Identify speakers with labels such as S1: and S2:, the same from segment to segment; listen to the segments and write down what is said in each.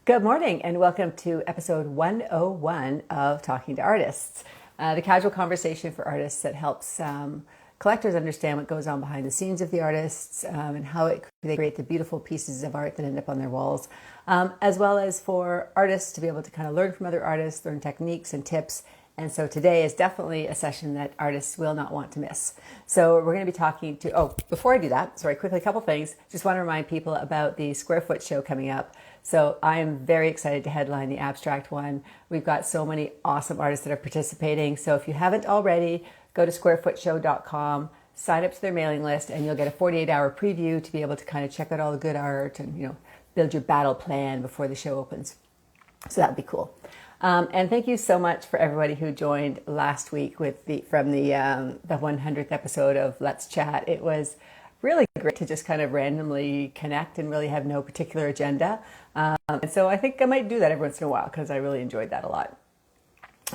S1: Good morning and welcome to episode 101 of Talking to Artists, the casual conversation for artists that helps collectors understand what goes on behind the scenes of the artists and how they create the beautiful pieces of art that end up on their walls, as well as for artists to be able to kind of learn from other artists, learn techniques and tips. And so today is definitely a session that artists will not want to miss. So we're going to be talking to, before I do that, sorry, quickly, a couple things. Just want to remind people about the Square Foot show coming up. So I am very excited to headline the abstract one. We've got so many awesome artists that are participating. So if you haven't already, go to squarefootshow.com, sign up to their mailing list, and you'll get a 48-hour preview to be able to kind of check out all the good art and, build your battle plan before the show opens. So that would be cool. And thank you so much for everybody who joined last week from the 100th episode of Let's Chat. It was really great to just kind of randomly connect and really have no particular agenda. And so I think I might do that every once in a while because I really enjoyed that a lot.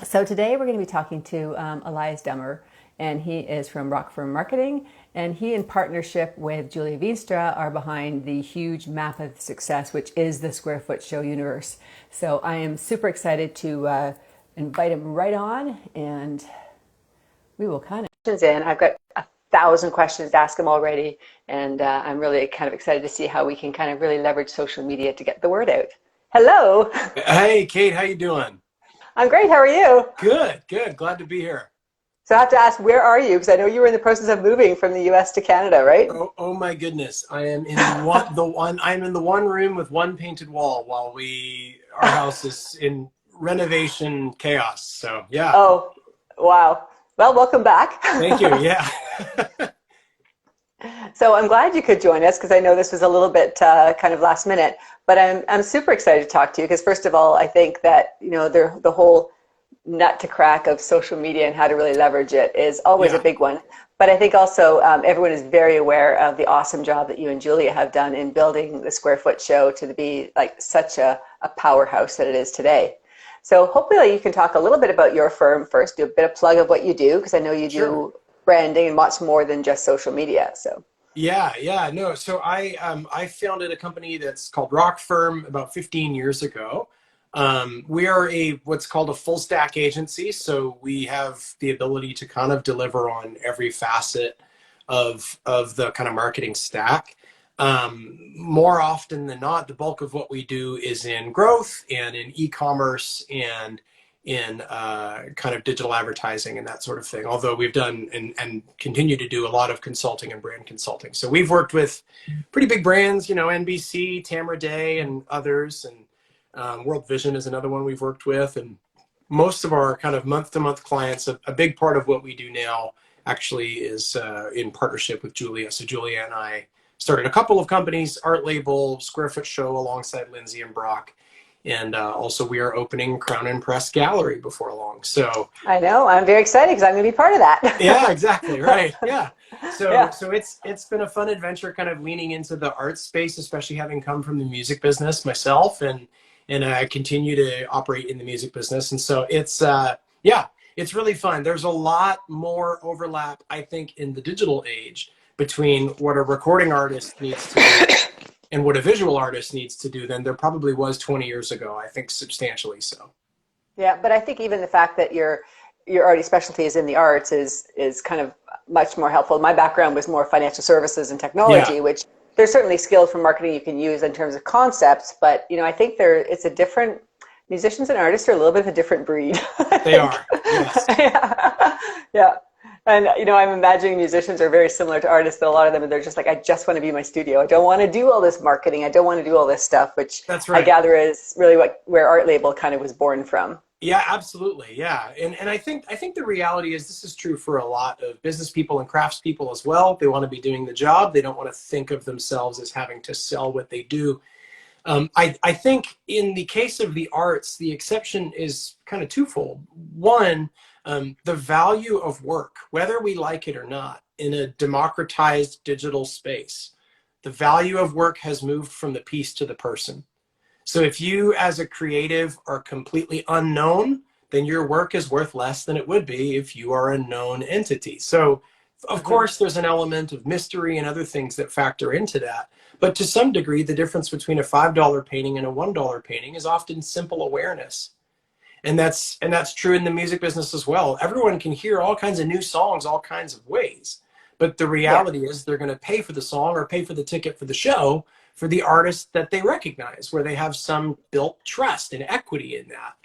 S1: So today we're going to be talking to Elias Dummer, and he is from Rockfirm Marketing, and he, in partnership with Julia Veenstra, are behind the huge map of success, which is the Square Foot Show universe. So I am super excited to invite him right on, and we will kind of questions in. I've got 1,000 questions to ask him already, and I'm really kind of excited to see how we can kind of really leverage social media to get the word out. Hello.
S2: Hey, Kate, how you doing?
S1: I'm great. How are you?
S2: Good, good. Glad to be here.
S1: So I have to ask, where are you? Because I know you were in the process of moving from the U.S. to Canada, right?
S2: Oh my goodness! I am in I'm in the one room with one painted wall while our house is in renovation chaos. So yeah.
S1: Oh, wow. Well, welcome back.
S2: Thank you. Yeah.
S1: So I'm glad you could join us because I know this was a little bit kind of last minute, but I'm super excited to talk to you because first of all, I think that the whole nut to crack of social media and how to really leverage it is always a big one. But I think also everyone is very aware of the awesome job that you and Julia have done in building the Square Foot show to be like such a powerhouse that it is today. So hopefully you can talk a little bit about your firm first, do a bit of plug of what you do, because I know you do branding and much more than just social media. So
S2: no. So I founded a company that's called Rockfirm about 15 years ago. We are what's called a full stack agency. So we have the ability to kind of deliver on every facet of the kind of marketing stack. More often than not, the bulk of what we do is in growth and in e-commerce and in kind of digital advertising and that sort of thing. Although we've done and continue to do a lot of consulting and brand consulting. So we've worked with pretty big brands, NBC, Tamara Day and others, and World Vision is another one we've worked with. And most of our kind of month-to-month clients, a big part of what we do now actually is in partnership with Julia. So Julia and I started a couple of companies, Art Label, Square Foot Show alongside Lindsay and Brock. And also we are opening Crown and Press Gallery before long. So
S1: I know, I'm very excited because I'm going to be part of that.
S2: Yeah, exactly. Right. Yeah. So it's been a fun adventure kind of leaning into the art space, especially having come from the music business myself. And I continue to operate in the music business. And so it's really fun. There's a lot more overlap, I think, in the digital age between what a recording artist needs to do and what a visual artist needs to do than there probably was 20 years ago. I think substantially so.
S1: Yeah, but I think even the fact that your already specialty is in the arts is kind of much more helpful. My background was more financial services and technology, which there's certainly skills from marketing you can use in terms of concepts, but I think it's a different, musicians and artists are a little bit of a different breed.
S2: They are, yes.
S1: Yeah. And, I'm imagining musicians are very similar to artists, but a lot of them, they're just like, I just want to be in my studio. I don't want to do all this marketing. I don't want to do all this stuff, which
S2: That's right.
S1: I gather is really where Art Label kind of was born from.
S2: Yeah, absolutely. Yeah. And I think the reality is this is true for a lot of business people and crafts people as well. They want to be doing the job. They don't want to think of themselves as having to sell what they do. I think in the case of the arts, the exception is kind of twofold. One, the value of work, whether we like it or not, in a democratized digital space, the value of work has moved from the piece to the person. So if you as a creative are completely unknown, then your work is worth less than it would be if you are a known entity. So of course there's an element of mystery and other things that factor into that. But to some degree, the difference between a $5 painting and a $1 painting is often simple awareness. And that's true in the music business as well. Everyone can hear all kinds of new songs all kinds of ways. But the
S1: Yeah.
S2: reality is they're going to pay for the song or pay for the ticket for the show for the artist that they recognize, where they have some built trust and equity in that.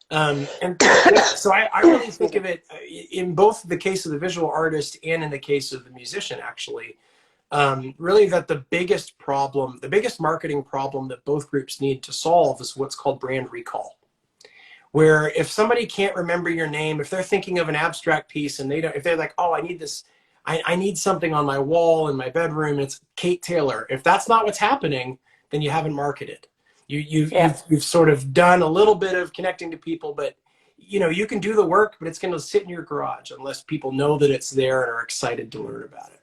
S2: And yeah, so I really think of it in both the case of the visual artist and in the case of the musician, actually, really that the biggest problem, the biggest marketing problem that both groups need to solve is what's called brand recall. Where if somebody can't remember your name, if they're thinking of an abstract piece and they don't, if they're like, oh, I need this, I need something on my wall in my bedroom, and it's Kate Taylor. If that's not what's happening, then you haven't marketed. You've sort of done a little bit of connecting to people, but you can do the work, but it's going to sit in your garage unless people know that it's there and are excited to learn about it.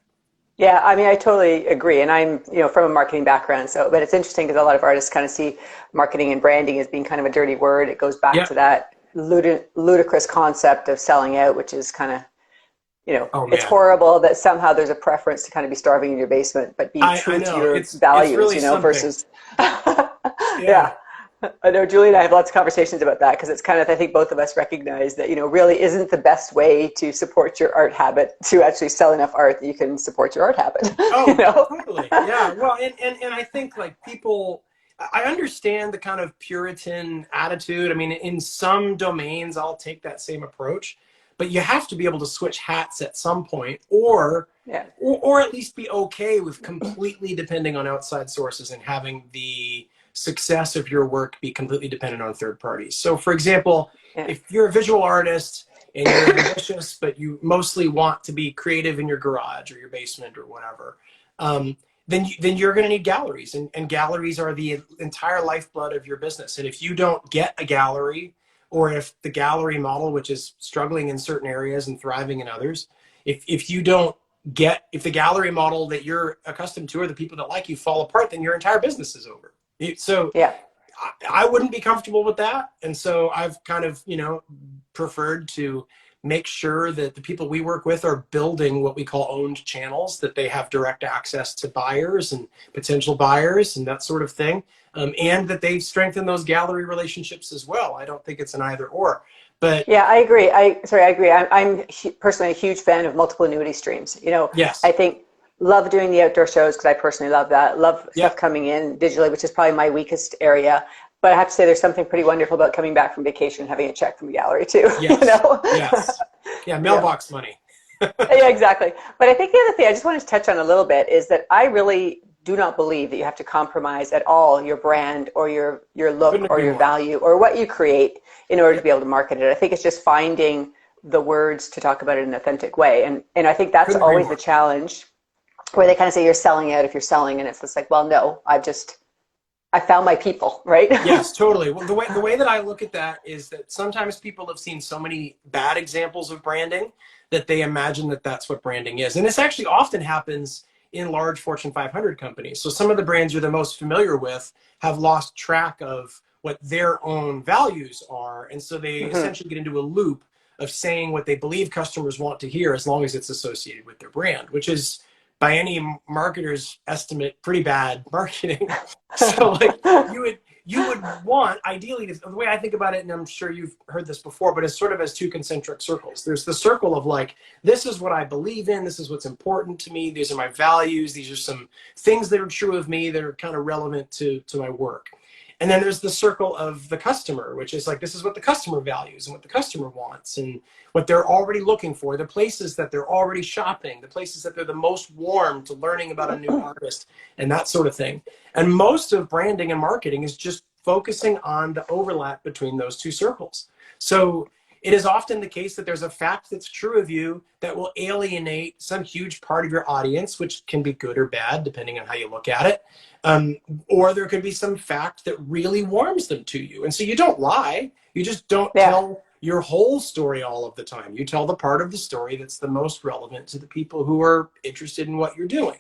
S1: Yeah, I mean, I totally agree. And I'm, from a marketing background. So, but it's interesting because a lot of artists kind of see marketing and branding as being kind of a dirty word. It goes back to that ludicrous concept of selling out, which is kind of,
S2: Oh,
S1: it's
S2: man.
S1: horrible that somehow there's a preference to kind of be starving in your basement, but be true to your values,
S2: it's really
S1: versus, yeah. I know Julie and I have lots of conversations about that because it's kind of, I think both of us recognize that, really isn't the best way to support your art habit to actually sell enough art that you can support your art habit.
S2: Oh, totally. Yeah. Well, and I think like people, I understand the kind of Puritan attitude. I mean, in some domains, I'll take that same approach, but you have to be able to switch hats at some point, or at least be okay with completely depending on outside sources and having the success of your work be completely dependent on third parties. So for example, if you're a visual artist and you're ambitious, but you mostly want to be creative in your garage or your basement or whatever, then you're going to need galleries, and galleries are the entire lifeblood of your business. And if you don't get a gallery, or if the gallery model, which is struggling in certain areas and thriving in others, if the gallery model that you're accustomed to or the people that like you fall apart, then your entire business is over. So I wouldn't be comfortable with that. And so I've kind of, preferred to make sure that the people we work with are building what we call owned channels, that they have direct access to buyers and potential buyers and that sort of thing. And that they've strengthened those gallery relationships as well. I don't think it's an either or. But
S1: yeah, I agree. I agree. I'm personally a huge fan of multiple annuity streams.
S2: Yes.
S1: I think love doing the outdoor shows because I personally love that. Love stuff coming in digitally, which is probably my weakest area. But I have to say there's something pretty wonderful about coming back from vacation and having a check from the gallery too.
S2: Yes. Yes. Yeah, mailbox money.
S1: Yeah, exactly. But I think the other thing I just wanted to touch on a little bit is that I really do not believe that you have to compromise at all your brand or your look or your value or what you create in order to be able to market it. I think it's just finding the words to talk about it in an authentic way. And I think that's always the challenge, where they kind of say you're selling out if you're selling, and it's just like, well, no, I found my people, right?
S2: Yes, totally. Well, the way that I look at that is that sometimes people have seen so many bad examples of branding that they imagine that that's what branding is. And this actually often happens in large Fortune 500 companies. So some of the brands you're the most familiar with have lost track of what their own values are. And so they essentially get into a loop of saying what they believe customers want to hear as long as it's associated with their brand, which is, by any marketer's estimate, pretty bad marketing. So like you would want, ideally, the way I think about it, and I'm sure you've heard this before, but it's sort of as two concentric circles. There's the circle of like, this is what I believe in, this is what's important to me, these are my values, these are some things that are true of me that are kind of relevant to my work. And then there's the circle of the customer, which is like, this is what the customer values and what the customer wants and what they're already looking for, the places that they're already shopping, the places that they're the most warm to learning about a new artist and that sort of thing. And most of branding and marketing is just focusing on the overlap between those two circles. So it is often the case that there's a fact that's true of you that will alienate some huge part of your audience, which can be good or bad, depending on how you look at it. Or there could be some fact that really warms them to you. And so you don't lie. You just don't tell your whole story all of the time. You tell the part of the story that's the most relevant to the people who are interested in what you're doing.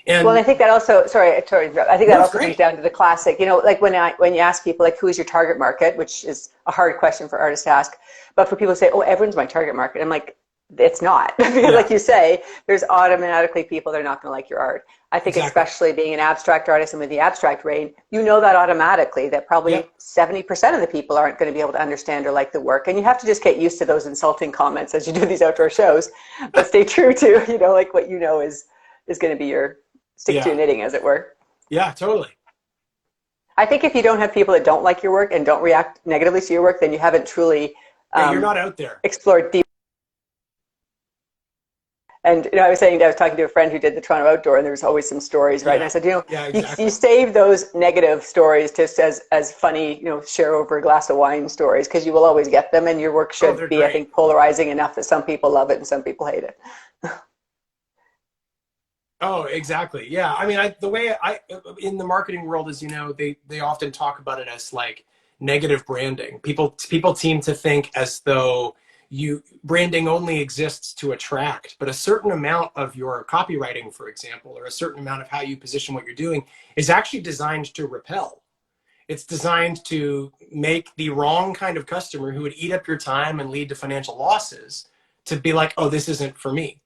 S2: And
S1: well, I think that also, I think that also comes down to the classic, like when you ask people, like, who is your target market, which is a hard question for artists to ask. But for people to say, oh, everyone's my target market. I'm like, it's not. Because
S2: Yeah,
S1: like you say, there's automatically people that are not going to like your art. I think
S2: exactly.
S1: especially being an abstract artist and with the abstract brain, you know that automatically that probably
S2: Yep.
S1: 70% of the people aren't going to be able to understand or like the work. And you have to just get used to those insulting comments as you do these outdoor shows, but stay true to, like what is going to be your stick to
S2: Yeah.
S1: your knitting, as it were.
S2: Yeah, totally.
S1: I think if you don't have people that don't like your work and don't react negatively to your work, then you haven't truly
S2: Yeah, you're
S1: um,
S2: not out there.
S1: explored deep. And I was saying, I was talking to a friend who did the Toronto Outdoor, and there was always some stories, right? And
S2: Yeah.
S1: I said,
S2: Yeah,
S1: you
S2: exactly.
S1: save those negative stories just as funny, share over a glass of wine stories, because you will always get them, and your work
S2: Oh,
S1: should
S2: they're
S1: be, I
S2: great.
S1: think, polarizing enough that some people love it and some people hate it.
S2: Oh, exactly. Yeah. I mean, the way in the marketing world, as you know, they often talk about it as like negative branding. People seem to think as though branding only exists to attract, but a certain amount of your copywriting, for example, or a certain amount of how you position what you're doing is actually designed to repel. It's designed to make the wrong kind of customer who would eat up your time and lead to financial losses to be like, oh, this isn't for me.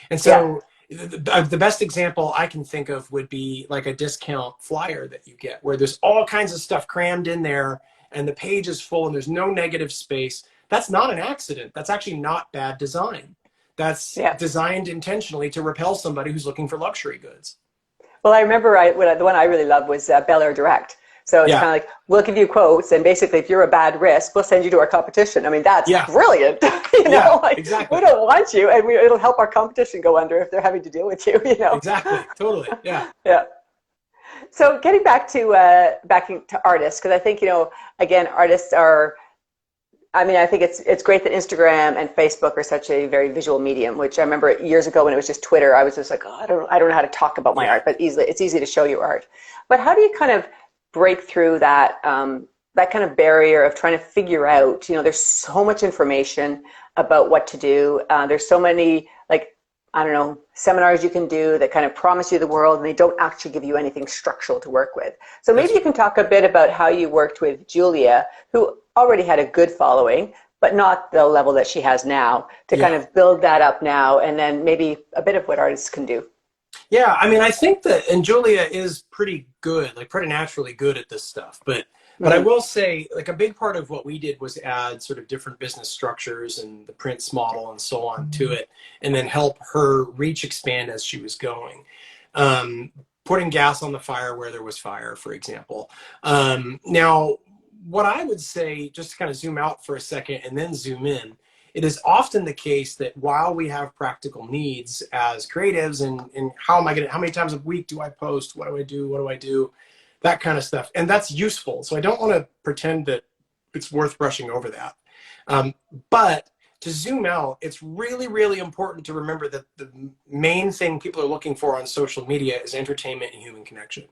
S2: And
S1: Yeah.
S2: so the best example I can think of would be like a discount flyer that you get where there's all kinds of stuff crammed in there and the page is full and there's no negative space. That's not an accident. That's actually not bad design. That's
S1: Yeah.
S2: designed intentionally to repel somebody who's looking for luxury goods.
S1: Well, I remember the one I really loved was Bel Air Direct. So it's
S2: Yeah.
S1: kind of like, we'll give you quotes, and basically, if you're a bad risk, we'll send you to our competition. I mean, that's
S2: Yeah.
S1: brilliant.
S2: Yeah.
S1: Like, we
S2: Exactly.
S1: don't want you, and it'll help our competition go under if they're having to deal with you.
S2: Exactly. Totally. Yeah.
S1: Yeah. So getting back to artists, because I think, again, artists are, I mean, I think it's great that Instagram and Facebook are such a very visual medium. Which I remember years ago when it was just Twitter, I was just like, oh, I don't know how to talk about my
S2: Yeah.
S1: art, but it's easy to show you art. But how do you kind of break through that kind of barrier of trying to figure out? There's so much information about what to do. There's so many, like, I don't know, seminars you can do that kind of promise you the world, and they don't actually give you anything structural to work with. So maybe
S2: That's
S1: you can talk a bit about how you worked with Julia, who already had a good following, but not the level that she has now, to kind
S2: yeah.
S1: of build that up now, and then maybe a bit of what artists can do.
S2: Yeah, I mean, I think that, and Julia is pretty good, like pretty naturally good at this stuff. But I
S1: Mm-hmm.
S2: will say, like a big part of what we did was add sort of different business structures and the prints model and so on to it, and then help her reach expand as she was going. Um, Putting gas on the fire where there was fire, for example. Now, what I would say, just to kind of zoom out for a second and then zoom in, it is often the case that while we have practical needs as creatives and how am I going to, how many times a week do I post? What do I do? What do I do? That kind of stuff. And that's useful. So I don't want to pretend that it's worth brushing over that. Um, but to zoom out, it's really, really important to remember that the main thing people are looking for on social media is entertainment and human connection.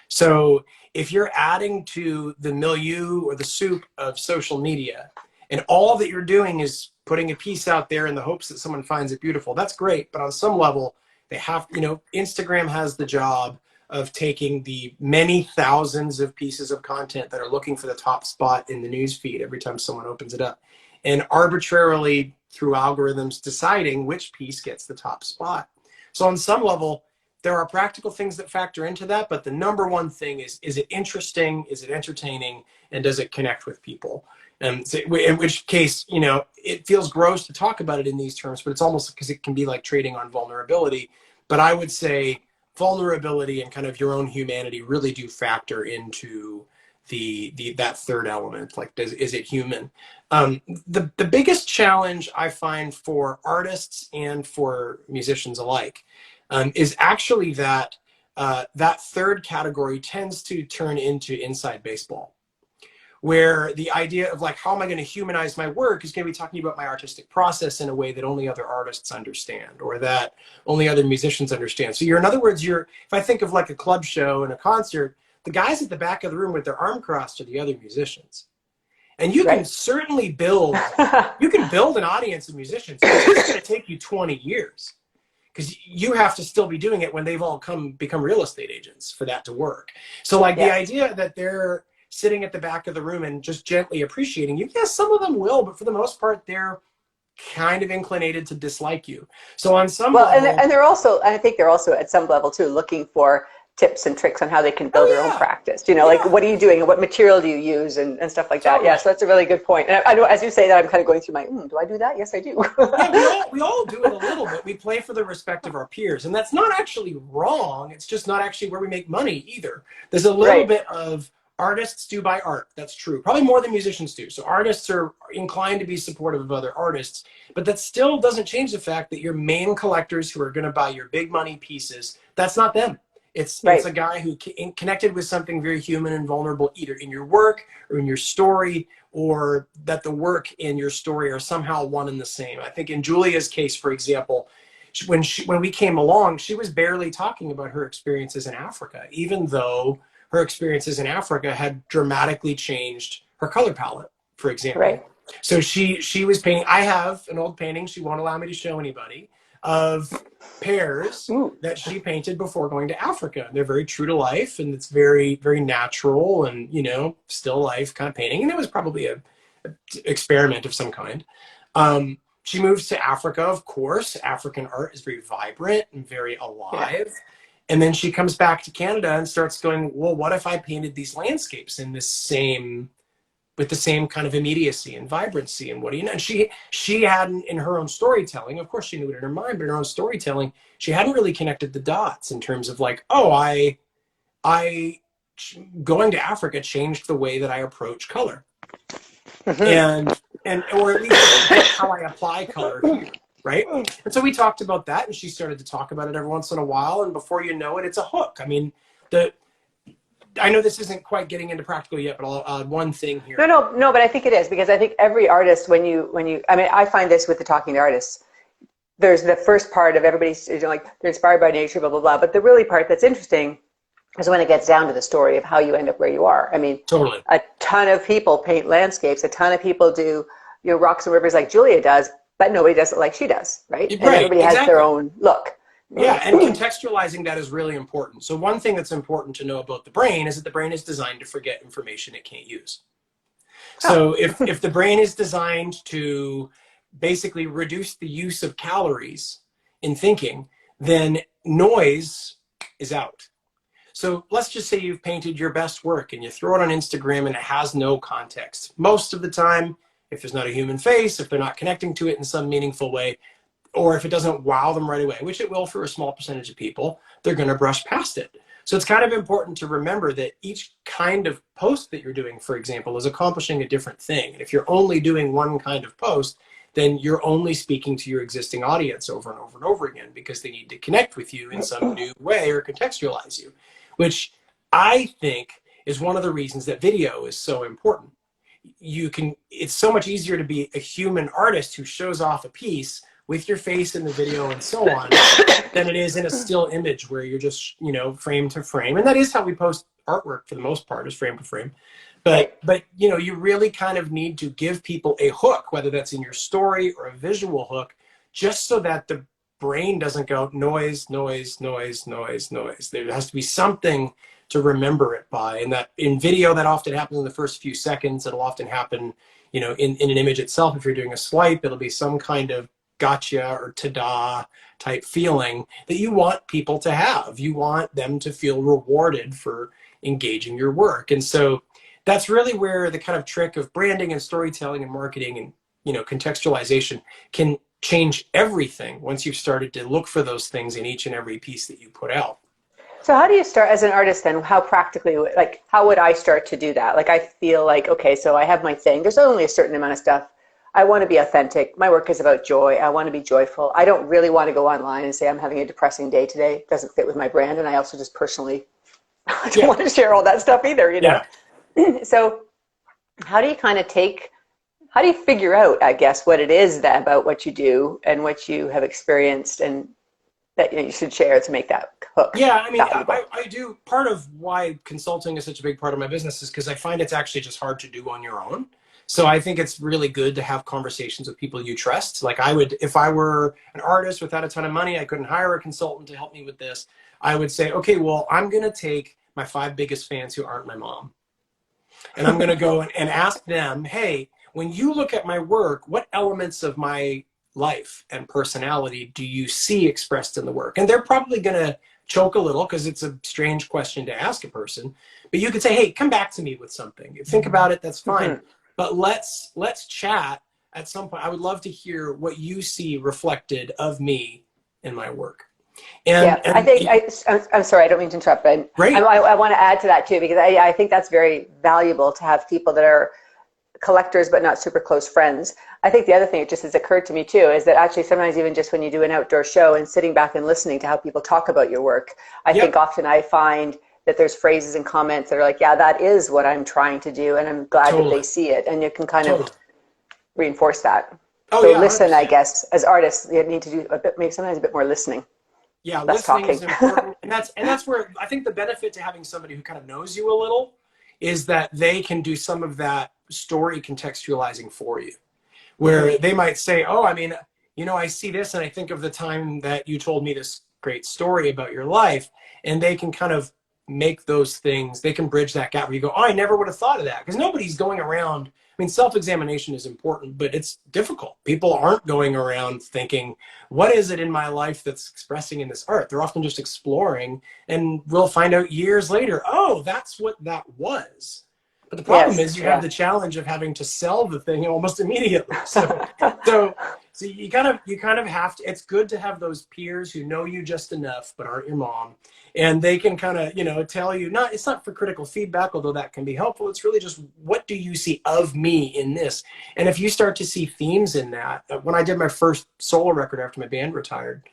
S2: So if you're adding to the milieu or the soup of social media, and all that you're doing is putting a piece out there in the hopes that someone finds it beautiful, that's great. But on some level, they have, Instagram has the job of taking the many thousands of pieces of content that are looking for the top spot in the news feed every time someone opens it up, and arbitrarily through algorithms deciding which piece gets the top spot. So on some level, there are practical things that factor into that, but the number one thing is it interesting, is it entertaining, and does it connect with people? So in which case, it feels gross to talk about it in these terms, but it's almost because it can be like trading on vulnerability. But I would say vulnerability and kind of your own humanity really do factor into that third element. Like, is it human? The biggest challenge I find for artists and for musicians alike is actually that that third category tends to turn into inside baseball, where the idea of like, how am I going to humanize my work is going to be talking about my artistic process in a way that only other artists understand or that only other musicians understand. So in other words, if I think of like a club show and a concert, the guys at the back of the room with their arm crossed are the other musicians. And you can
S1: Right.
S2: certainly build an audience of musicians. It's just going to take you 20 years because you have to still be doing it when they've all become real estate agents for that to work. So like the
S1: Yeah.
S2: idea that they're sitting at the back of the room and just gently appreciating you, yes, some of them will, but for the most part, they're kind of inclinated to dislike you. So on some
S1: Well,
S2: level,
S1: and they're also, I think they're also at some level too looking for tips and tricks on how they can build their own
S2: yeah,
S1: practice. You know, like what are you doing and what material do you use and stuff like that.
S2: totally.
S1: Yeah, so that's a really good point. And I know as you say that, I'm kind of going through my, do I do that? Yes, I do.
S2: Yeah, we all do it a little bit. We play for the respect of our peers, and that's not actually wrong. It's just not actually where we make money either. There's a little
S1: Right.
S2: bit of artists do buy art. That's true. Probably more than musicians do. So artists are inclined to be supportive of other artists, but that still doesn't change the fact that your main collectors who are going to buy your big money pieces, that's not them. It's a
S1: Right.
S2: guy who connected with something very human and vulnerable, either in your work or in your story, or that the work and your story are somehow one and the same. I think in Julia's case, for example, when we came along, she was barely talking about her experiences in Africa, even though her experiences in Africa had dramatically changed her color palette, for example.
S1: Right.
S2: So she was painting. I have an old painting she won't allow me to show anybody of pears
S1: Ooh.
S2: that she painted before going to Africa. They're very true to life, and it's very, very natural and, still life kind of painting. And it was probably a experiment of some kind. She moves to Africa, of course. African art is very vibrant and very
S1: Yeah.
S2: alive. And then she comes back to Canada and starts going, well, what if I painted these landscapes in with the same kind of immediacy and vibrancy, and what do you know? And she hadn't, in her own storytelling, of course she knew it in her mind, but in her own storytelling, she hadn't really connected the dots in terms of like, oh, I going to Africa changed the way that I approach color, and or at least how I apply color here, right? And so we talked about that, and she started to talk about it every once in a while, and before you know it, it's a hook. I mean, I know this isn't quite getting into practical yet, but I'll add one thing here.
S1: No, but I think it is, because I think every artist, I mean, I find this with the talking to artists, there's the first part of everybody's like, they're inspired by nature, blah, blah, blah. But the really part that's interesting is when it gets down to the story of how you end up where you are. I mean,
S2: Totally.
S1: a ton of people paint landscapes. A ton of people do, rocks and rivers like Julia does, but nobody does it like she does, right? And everybody has their own look.
S2: Yeah, and contextualizing that is really important. So one thing that's important to know about the brain is that the brain is designed to forget information it can't use. So if the brain is designed to basically reduce the use of calories in thinking, then noise is out. So let's just say you've painted your best work and you throw it on Instagram and it has no context. Most of the time, if there's not a human face, if they're not connecting to it in some meaningful way, or if it doesn't wow them right away, which it will for a small percentage of people, they're going to brush past it. So it's kind of important to remember that each kind of post that you're doing, for example, is accomplishing a different thing. And if you're only doing one kind of post, then you're only speaking to your existing audience over and over and over again, because they need to connect with you in some new way or contextualize you, which I think is one of the reasons that video is so important. It's so much easier to be a human artist who shows off a piece with your face in the video and so on than it is in a still image where you're just, frame to frame. And that is how we post artwork for the most part, is frame to frame. But you really kind of need to give people a hook, whether that's in your story or a visual hook, just so that the brain doesn't go noise, noise, noise, noise, noise. There has to be something to remember it by. And that in video, that often happens in the first few seconds. It'll often happen, in an image itself. If you're doing a swipe, it'll be some kind of gotcha or ta-da type feeling that you want people to have. You want them to feel rewarded for engaging your work. And so that's really where the kind of trick of branding and storytelling and marketing and, contextualization can change everything once you've started to look for those things in each and every piece that you put out.
S1: So how do you start as an artist then? How practically, like, how would I start to do that? Like, I feel like, okay, so I have my thing. There's only a certain amount of stuff. I want to be authentic. My work is about joy. I want to be joyful. I don't really want to go online and say I'm having a depressing day today. It doesn't fit with my brand. And I also just personally I don't want to share all that stuff either, Yeah. So how do you how do you figure out, I guess, what it is that about what you do and what you have experienced and that you should share to make that hook?
S2: Yeah, I mean, I do. Part of why consulting is such a big part of my business is because I find it's actually just hard to do on your own. So I think it's really good to have conversations with people you trust. Like I would, if I were an artist without a ton of money, I couldn't hire a consultant to help me with this. I would say, okay, well, I'm going to take my 5 biggest fans who aren't my mom, and I'm going to go and ask them, hey, when you look at my work, what elements of my life and personality do you see expressed in the work? And they're probably going to choke a little because it's a strange question to ask a person. But you could say, hey, come back to me with something. Think about it. That's fine. Mm-hmm. But let's chat at some point. I would love to hear what you see reflected of me in my work.
S3: And I think, I'm sorry, I don't mean to interrupt, but I want to add to that too, because I think that's very valuable to have people that are collectors but not super close friends. I think the other thing that just has occurred to me too is that actually sometimes even just when you do an outdoor show and sitting back and listening to how people talk about your work, I think often I find that there's phrases and comments that are like, yeah, that is what I'm trying to do, and I'm glad that they see it, and you can kind of reinforce that. So listen, 100%. I guess as artists, you need to do a bit, maybe sometimes a bit more listening.
S2: Yeah, listening is important, and that's where I think the benefit to having somebody who kind of knows you a little is that they can do some of that story contextualizing for you, where they might say, oh, I mean, you know, I see this and I think of the time that you told me this great story about your life, and they can kind of make those things, they can bridge that gap where you go, oh, I never would have thought of that, because nobody's going around. I mean, self-examination is important, but it's difficult. People aren't going around thinking, what is it in my life that's expressing in this art? They're often just exploring, and we'll find out years later, oh, that's what that was. But the problem is you have the challenge of having to sell the thing almost immediately. So you kind of have to, it's good to have those peers who know you just enough, but aren't your mom. And they can kind of, you know, tell you, it's not for critical feedback, although that can be helpful. It's really just, what do you see of me in this? And if you start to see themes in that, when I did my first solo record after my band retired,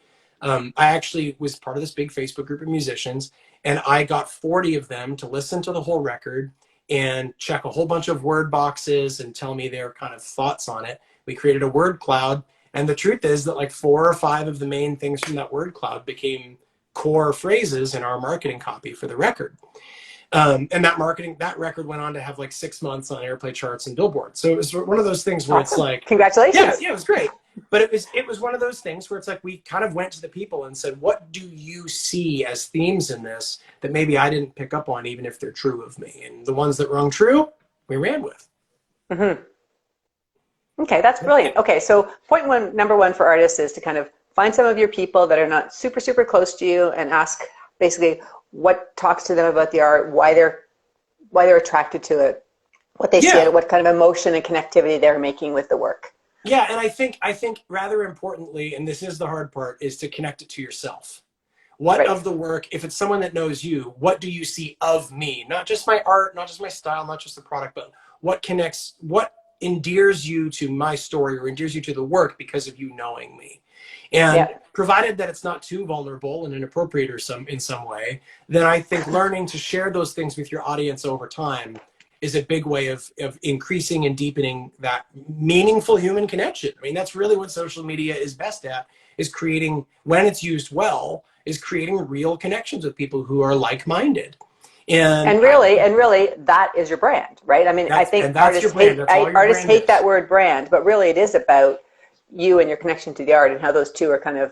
S2: I actually was part of this big Facebook group of musicians, and I got 40 of them to listen to the whole record and check a whole bunch of word boxes and tell me their kind of thoughts on it. We created a word cloud, and the truth is that like 4 or 5 of the main things from that word cloud became core phrases in our marketing copy for the record. And that record went on to have like 6 months on airplay charts and Billboard. So it was one of those things where it's like,
S3: congratulations.
S2: Yeah, it was great. But it was one of those things where it's like, we kind of went to the people and said, what do you see as themes in this that maybe I didn't pick up on, even if they're true of me? And the ones that rung true, we ran with.
S3: Mm-hmm. Okay, that's brilliant. Okay, so number one for artists is to kind of find some of your people that are not super, super close to you and ask basically what talks to them about the art, why they're attracted to it, what they see it, what kind of emotion and connectivity they're making with the work.
S2: Yeah, and I think rather importantly, and this is the hard part, is to connect it to yourself. What of the work, if it's someone that knows you, what do you see of me? Not just my art, not just my style, not just the product, but what endears you to my story or endears you to the work because of you knowing me. And provided that it's not too vulnerable and inappropriate in some way, then I think learning to share those things with your audience over time is a big way of increasing and deepening that meaningful human connection. I mean, that's really what social media is best at, is creating, when it's used well, is creating real connections with people who are like-minded. And really, that is your brand, right? I mean, I think artists hate that word brand, but really it is about you and your connection to the art and how those two are kind of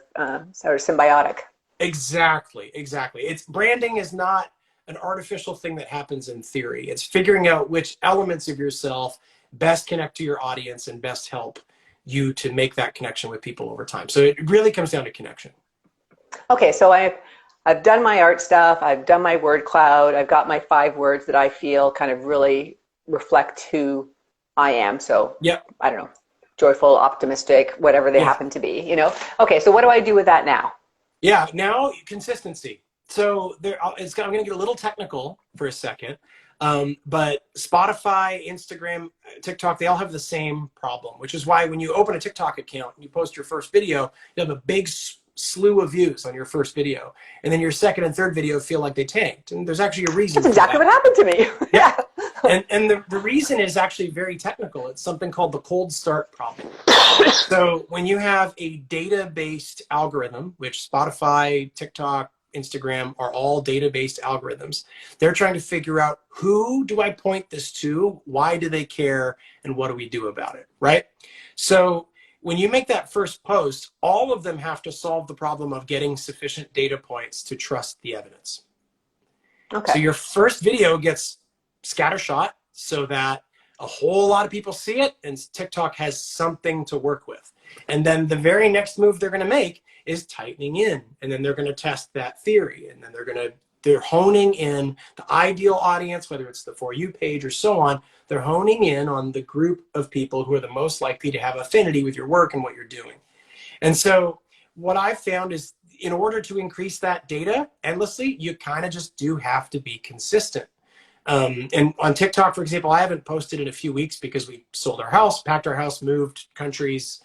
S2: sort of symbiotic. Exactly. Branding is not an artificial thing that happens in theory. It's figuring out which elements of yourself best connect to your audience and best help you to make that connection with people over time. So it really comes down to connection.
S3: Okay, so I've done my art stuff. I've done my word cloud. I've got my 5 words that I feel kind of really reflect who I am. So I don't know, joyful, optimistic, whatever they happen to be, you know? Okay, so what do I do with that now?
S2: Yeah, now consistency. So I'm going to get a little technical for a second, but Spotify, Instagram, TikTok, they all have the same problem, which is why when you open a TikTok account and you post your first video, you have a big slew of views on your first video, and then your second and third video feel like they tanked. And there's actually a reason.
S3: That's exactly what happened to me.
S2: Yeah. And the reason is actually very technical. It's something called the cold start problem. So when you have a data-based algorithm, which Spotify, TikTok, Instagram are all data-based algorithms, they're trying to figure out, who do I point this to? Why do they care? And what do we do about it, right? So when you make that first post, all of them have to solve the problem of getting sufficient data points to trust the evidence. Okay. So your first video gets scattershot so that a whole lot of people see it, and TikTok has something to work with. And then the very next move they're going to make is tightening in, and then they're going to test that theory, and then they're honing in the ideal audience, whether it's the For You page or so on. They're honing in on the group of people who are the most likely to have affinity with your work and what you're doing. And so what I've found is, in order to increase that data endlessly, you kind of just do have to be consistent. And on TikTok, for example, I haven't posted in a few weeks because we sold our house, packed our house, moved countries.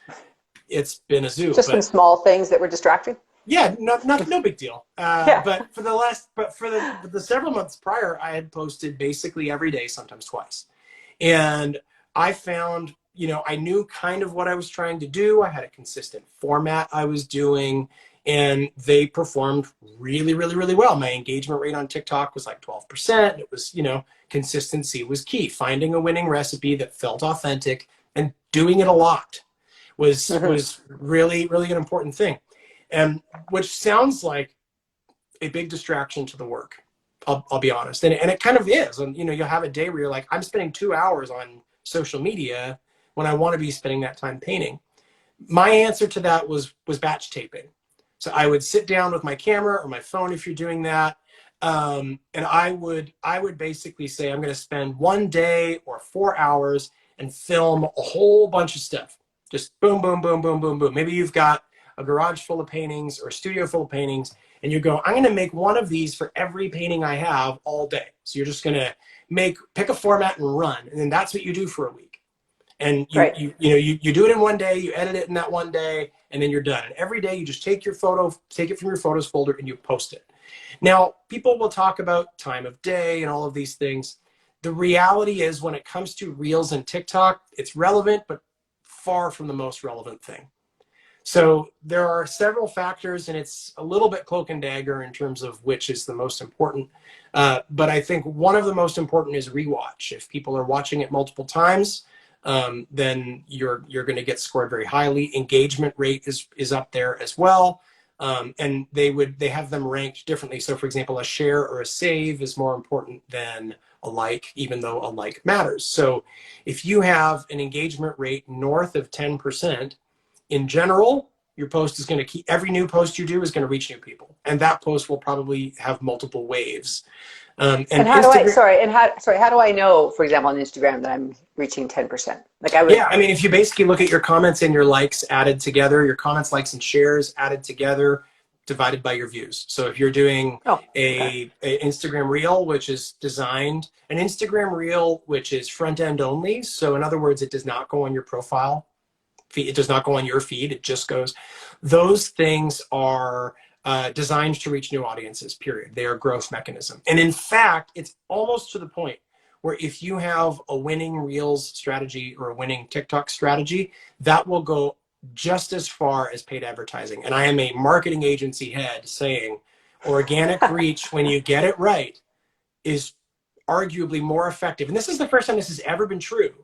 S2: It's been a zoo.
S3: Just some small things that were distracting.
S2: Yeah, no big deal. Yeah. But for the several months prior, I had posted basically every day, sometimes twice. And I found, I knew kind of what I was trying to do. I had a consistent format I was doing, and they performed really, really, really well. My engagement rate on TikTok was like 12%. It was, consistency was key. Finding a winning recipe that felt authentic and doing it a lot was really, really an important thing. And which sounds like a big distraction to the work. I'll be honest. And it kind of is. And, you'll have a day where you're like, I'm spending 2 hours on social media when I want to be spending that time painting. My answer to that was batch taping. So I would sit down with my camera or my phone, if you're doing that. And I would basically say, I'm going to spend 1 day or 4 hours and film a whole bunch of stuff. Just boom, boom, boom, boom, boom, boom. Maybe you've got a garage full of paintings or a studio full of paintings, and you go, I'm going to make one of these for every painting I have all day. So you're just going to pick a format and run. And then that's what you do for a week. And you do it in 1 day, you edit it in that 1 day, and then you're done. And every day you just take it from your photos folder and you post it. Now, people will talk about time of day and all of these things. The reality is, when it comes to Reels and TikTok, it's relevant, but far from the most relevant thing. So there are several factors, and it's a little bit cloak and dagger in terms of which is the most important. But I think one of the most important is rewatch. If people are watching it multiple times, then you're going to get scored very highly. Engagement rate is up there as well. And they have them ranked differently. So for example, a share or a save is more important than a like, even though a like matters. So if you have an engagement rate north of 10%, in general, your post is going to keep, every new post you do is going to reach new people. And that post will probably have multiple waves. And how do
S3: I know, for example, on Instagram, that I'm reaching 10%?
S2: If you basically look at your comments and your likes added together, your comments, likes, and shares added together, divided by your views. So if you're doing a Instagram reel, which is designed, an Instagram reel, which is front end only. So in other words, it does not go on your profile feed. It does not go on your feed. It just goes. Those things are designed to reach new audiences, period. They are a growth mechanism. And in fact, it's almost to the point where if you have a winning Reels strategy or a winning TikTok strategy, that will go just as far as paid advertising. And I am a marketing agency head saying organic reach, when you get it right, is arguably more effective. And this is the first time this has ever been true.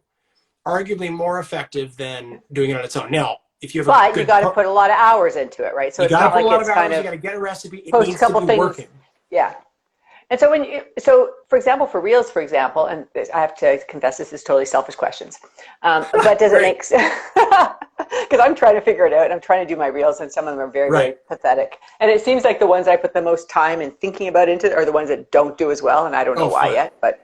S2: Arguably more effective than doing it on its own. Now, if you have
S3: you got to put a lot of hours into it, right?
S2: So you got to put a lot of hours. You got to get a recipe. It needs to be working.
S3: Yeah. And so for example, for Reels, for example, and I have to confess, this is totally selfish questions, but does it make sense? Because I'm trying to figure it out, and I'm trying to do my Reels, and some of them are very, very pathetic. And it seems like the ones I put the most time and thinking about into are the ones that don't do as well, and I don't know why yet, but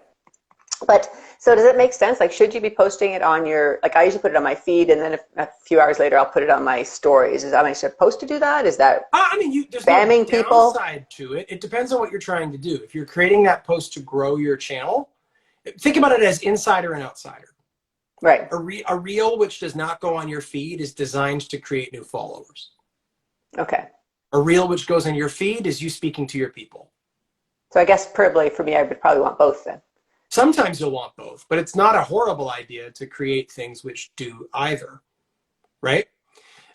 S3: so does it make sense? Like, should you be posting it on your, like I usually put it on my feed, and then a few hours later I'll put it on my stories. Am I supposed to do that? Is that
S2: there's
S3: spamming
S2: no
S3: people?
S2: Downside to it. It depends on what you're trying to do. If you're creating that post to grow your channel, think about it as insider and outsider.
S3: Right.
S2: A reel which does not go on your feed is designed to create new followers.
S3: Okay.
S2: A reel which goes on your feed is you speaking to your people.
S3: So I guess probably for me, I would probably want both then.
S2: Sometimes you'll want both, but it's not a horrible idea to create things which do either, right?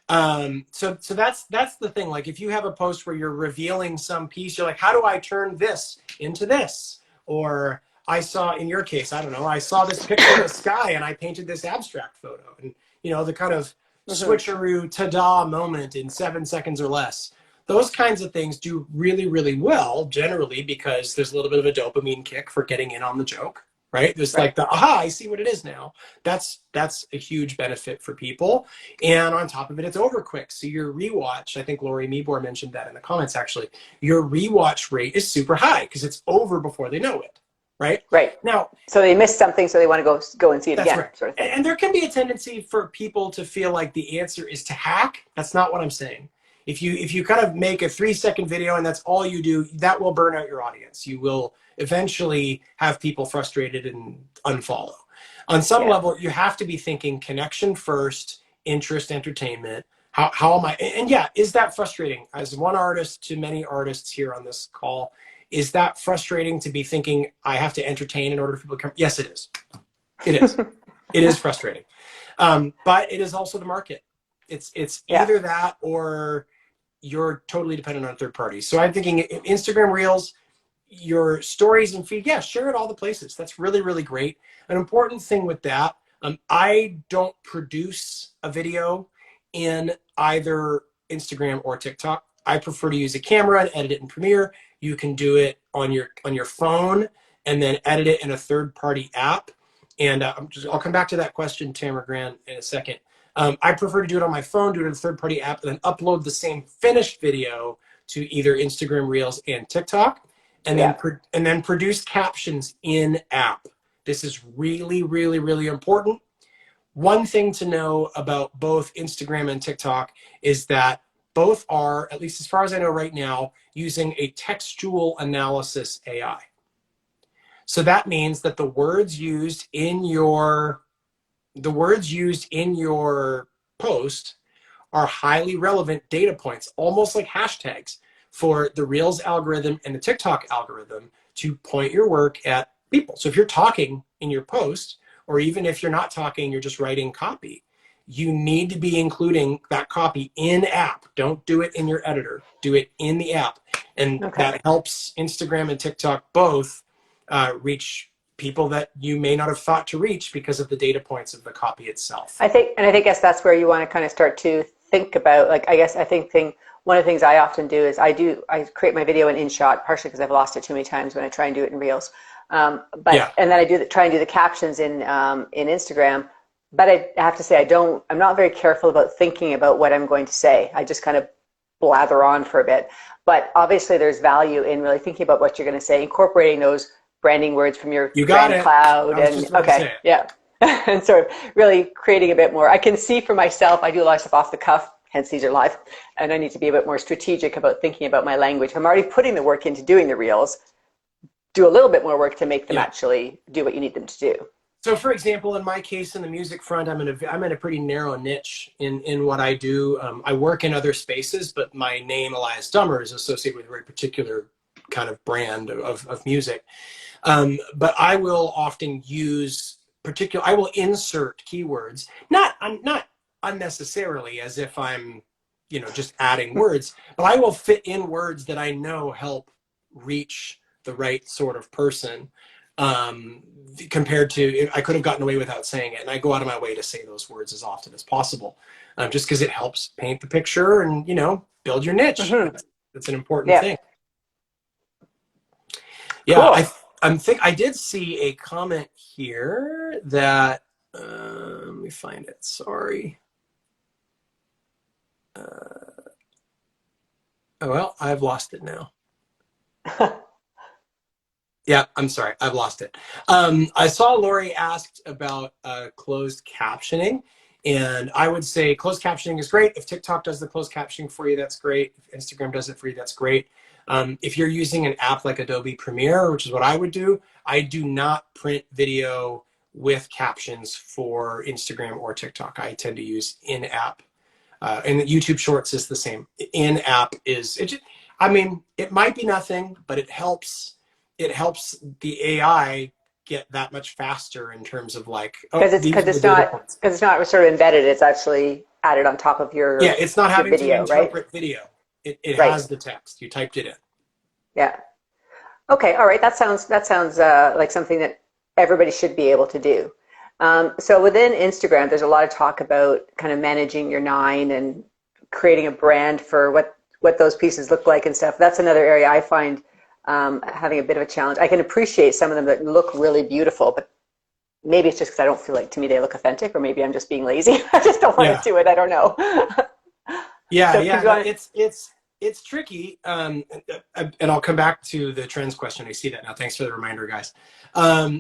S2: So that's the thing. Like, if you have a post where you're revealing some piece, you're like, how do I turn this into this? Or I saw, in your case, I don't know, I saw this picture of the sky and I painted this abstract photo. And, the kind of switcheroo ta-da moment in 7 seconds or less. Those kinds of things do really, really well, generally, because there's a little bit of a dopamine kick for getting in on the joke. right? There's like the, aha, I see what it is now. That's a huge benefit for people. And on top of it, it's over quick. So your rewatch, I think Lori Meebor mentioned that in the comments, actually, your rewatch rate is super high because it's over before they know it, right?
S3: Right.
S2: Now,
S3: so they missed something, so they want to go and see it again.
S2: right.
S3: Sort of thing.
S2: And there can be a tendency for people to feel like the answer is to hack. That's not what I'm saying. If you kind of make a 3-second video and that's all you do, that will burn out your audience. You will eventually have people frustrated and unfollow. On some level, you have to be thinking connection first, interest, entertainment. How am I? And yeah, is that frustrating? As one artist to many artists here on this call, is that frustrating to be thinking I have to entertain in order for people to come? Yes, it is. It is. It is frustrating. But it is also the market. It's either that or you're totally dependent on third parties. So I'm thinking Instagram Reels, your stories and feed, share it all the places. That's really, really great. An important thing with that, I don't produce a video in either Instagram or TikTok. I prefer to use a camera and edit it in Premiere. You can do it on your phone and then edit it in a third-party app. And I'll come back to that question, Tamara Grant, in a second. I prefer to do it on my phone, do it in a third-party app, and then upload the same finished video to either Instagram Reels and TikTok, and then produce captions in app. This is really, really, really important. One thing to know about both Instagram and TikTok is that both are, at least as far as I know right now, using a textual analysis AI. So that means that the words used in your post are highly relevant data points, almost like hashtags for the Reels algorithm and the TikTok algorithm to point your work at people. So if you're talking in your post, or even if you're not talking, you're just writing copy, you need to be including that copy in app. Don't do it in your editor. Do it in the app. And that helps Instagram and TikTok both reach people that you may not have thought to reach because of the data points of the copy itself.
S3: I think that's where you want to kind of start to think about, like, I think one of the things I often do is I create my video in InShot, partially because I've lost it too many times when I try and do it in Reels. And then I try and do the captions in Instagram. But I have to say, I'm not very careful about thinking about what I'm going to say. I just kind of blather on for a bit. But obviously there's value in really thinking about what you're going to say, incorporating those branding words from your brand cloud. And sort of really creating a bit more. I can see for myself, I do a lot of stuff off the cuff, hence these are live, and I need to be a bit more strategic about thinking about my language. I'm already putting the work into doing the Reels. Do a little bit more work to make them actually do what you need them to do.
S2: So for example, in my case, in the music front, I'm in a pretty narrow niche in what I do. I work in other spaces, but my name, Elias Dummer, is associated with a very particular kind of brand of music. But I will often use I will insert keywords, not unnecessarily as if I'm, just adding words, but I will fit in words that I know help reach the right sort of person. Compared to, I could have gotten away without saying it, and I go out of my way to say those words as often as possible, just because it helps paint the picture and build your niche. That's an important thing. Cool. I did see a comment here that let me find it. Sorry. Well, I've lost it now. Yeah, I'm sorry, I've lost it. I saw Lori asked about closed captioning, and I would say closed captioning is great. If TikTok does the closed captioning for you, that's great. If Instagram does it for you, that's great. If you're using an app like Adobe Premiere, which is what I would do, I do not print video with captions for Instagram or TikTok. I tend to use in-app. And YouTube Shorts is the same. In-app it might be nothing, but it helps the AI get that much faster in terms of because
S3: it's not sort of embedded. It's actually added on top of your
S2: it's not having
S3: video,
S2: to interpret video. It has the text. You typed it in.
S3: Yeah. Okay. All right. That sounds like something that everybody should be able to do. So within Instagram, there's a lot of talk about kind of managing your 9 and creating a brand for what those pieces look like and stuff. That's another area I find having a bit of a challenge. I can appreciate some of them that look really beautiful, but maybe it's just because I don't feel like, to me, they look authentic, or maybe I'm just being lazy. I just don't want to do it. I don't know.
S2: It's tricky. And I'll come back to the trends question. I see that now. Thanks for the reminder, guys.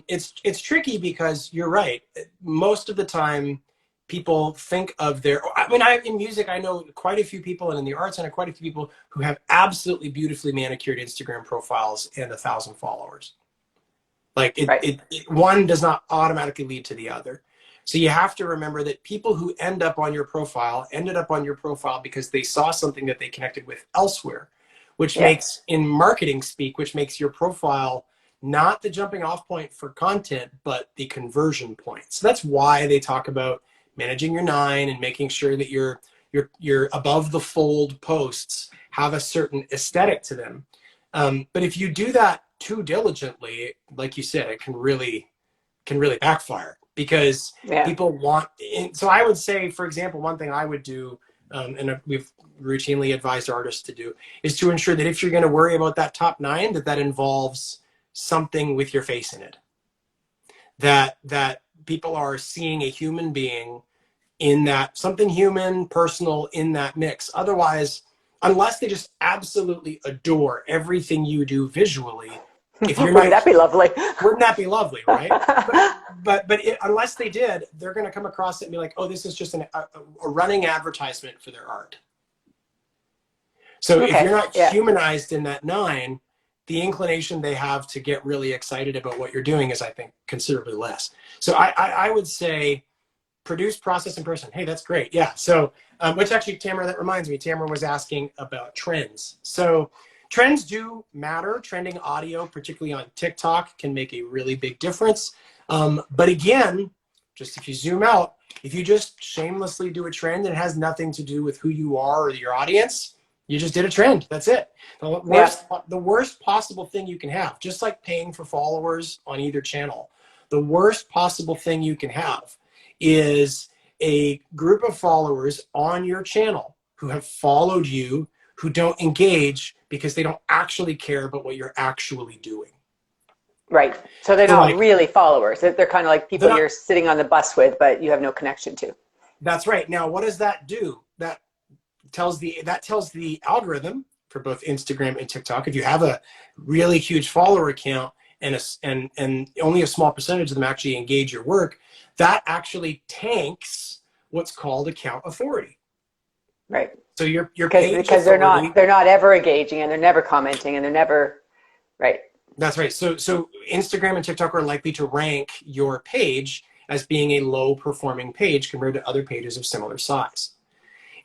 S2: It's tricky because you're right. Most of the time, people think of in music, I know quite a few people, and in the arts, I know quite a few people who have absolutely beautifully manicured Instagram profiles and 1,000 followers. Like one does not automatically lead to the other. So you have to remember that people who ended up on your profile because they saw something that they connected with elsewhere, which makes, in marketing speak, which makes your profile not the jumping off point for content, but the conversion point. So that's why they talk about managing your 9 and making sure that your above the fold posts have a certain aesthetic to them. But if you do that too diligently, like you said, it can really backfire, because people want. So I would say, for example, one thing I would do, and we've routinely advised artists to do, is to ensure that if you're going to worry about that top 9, that involves something with your face in it. That people are seeing a human being in that, something human, personal in that mix. Otherwise, unless they just absolutely adore everything you do visually, if you're
S3: wouldn't that be lovely?
S2: Wouldn't that be lovely, right? but unless they did, they're going to come across it and be like, oh, this is just a running advertisement for their art. So if you're not humanized in that 9, the inclination they have to get really excited about what you're doing is, I think, considerably less. So I would say produce, process, and person. Hey, that's great. Yeah. So, which actually, Tamara, that reminds me, Tamara was asking about trends. So trends do matter. Trending audio, particularly on TikTok, can make a really big difference. But again, just if you zoom out, if you just shamelessly do a trend and it has nothing to do with who you are or your audience, you just did a trend. That's it. The worst possible thing you can have, just like paying for followers on either channel, the worst possible thing you can have is a group of followers on your channel who have followed you, who don't engage because they don't actually care about what you're actually doing.
S3: Right. So they're not really followers. They're kind of like people you're sitting on the bus with, but you have no connection to. That's right.
S2: Now, what does that do? That tells the algorithm for both Instagram and TikTok, if you have a really huge follower account and only a small percentage of them actually engage your work, that actually tanks what's called account authority.
S3: Right.
S2: So your
S3: page because they're not ever engaging, and they're never commenting, and they're never right.
S2: That's right. So Instagram and TikTok are likely to rank your page as being a low performing page compared to other pages of similar size.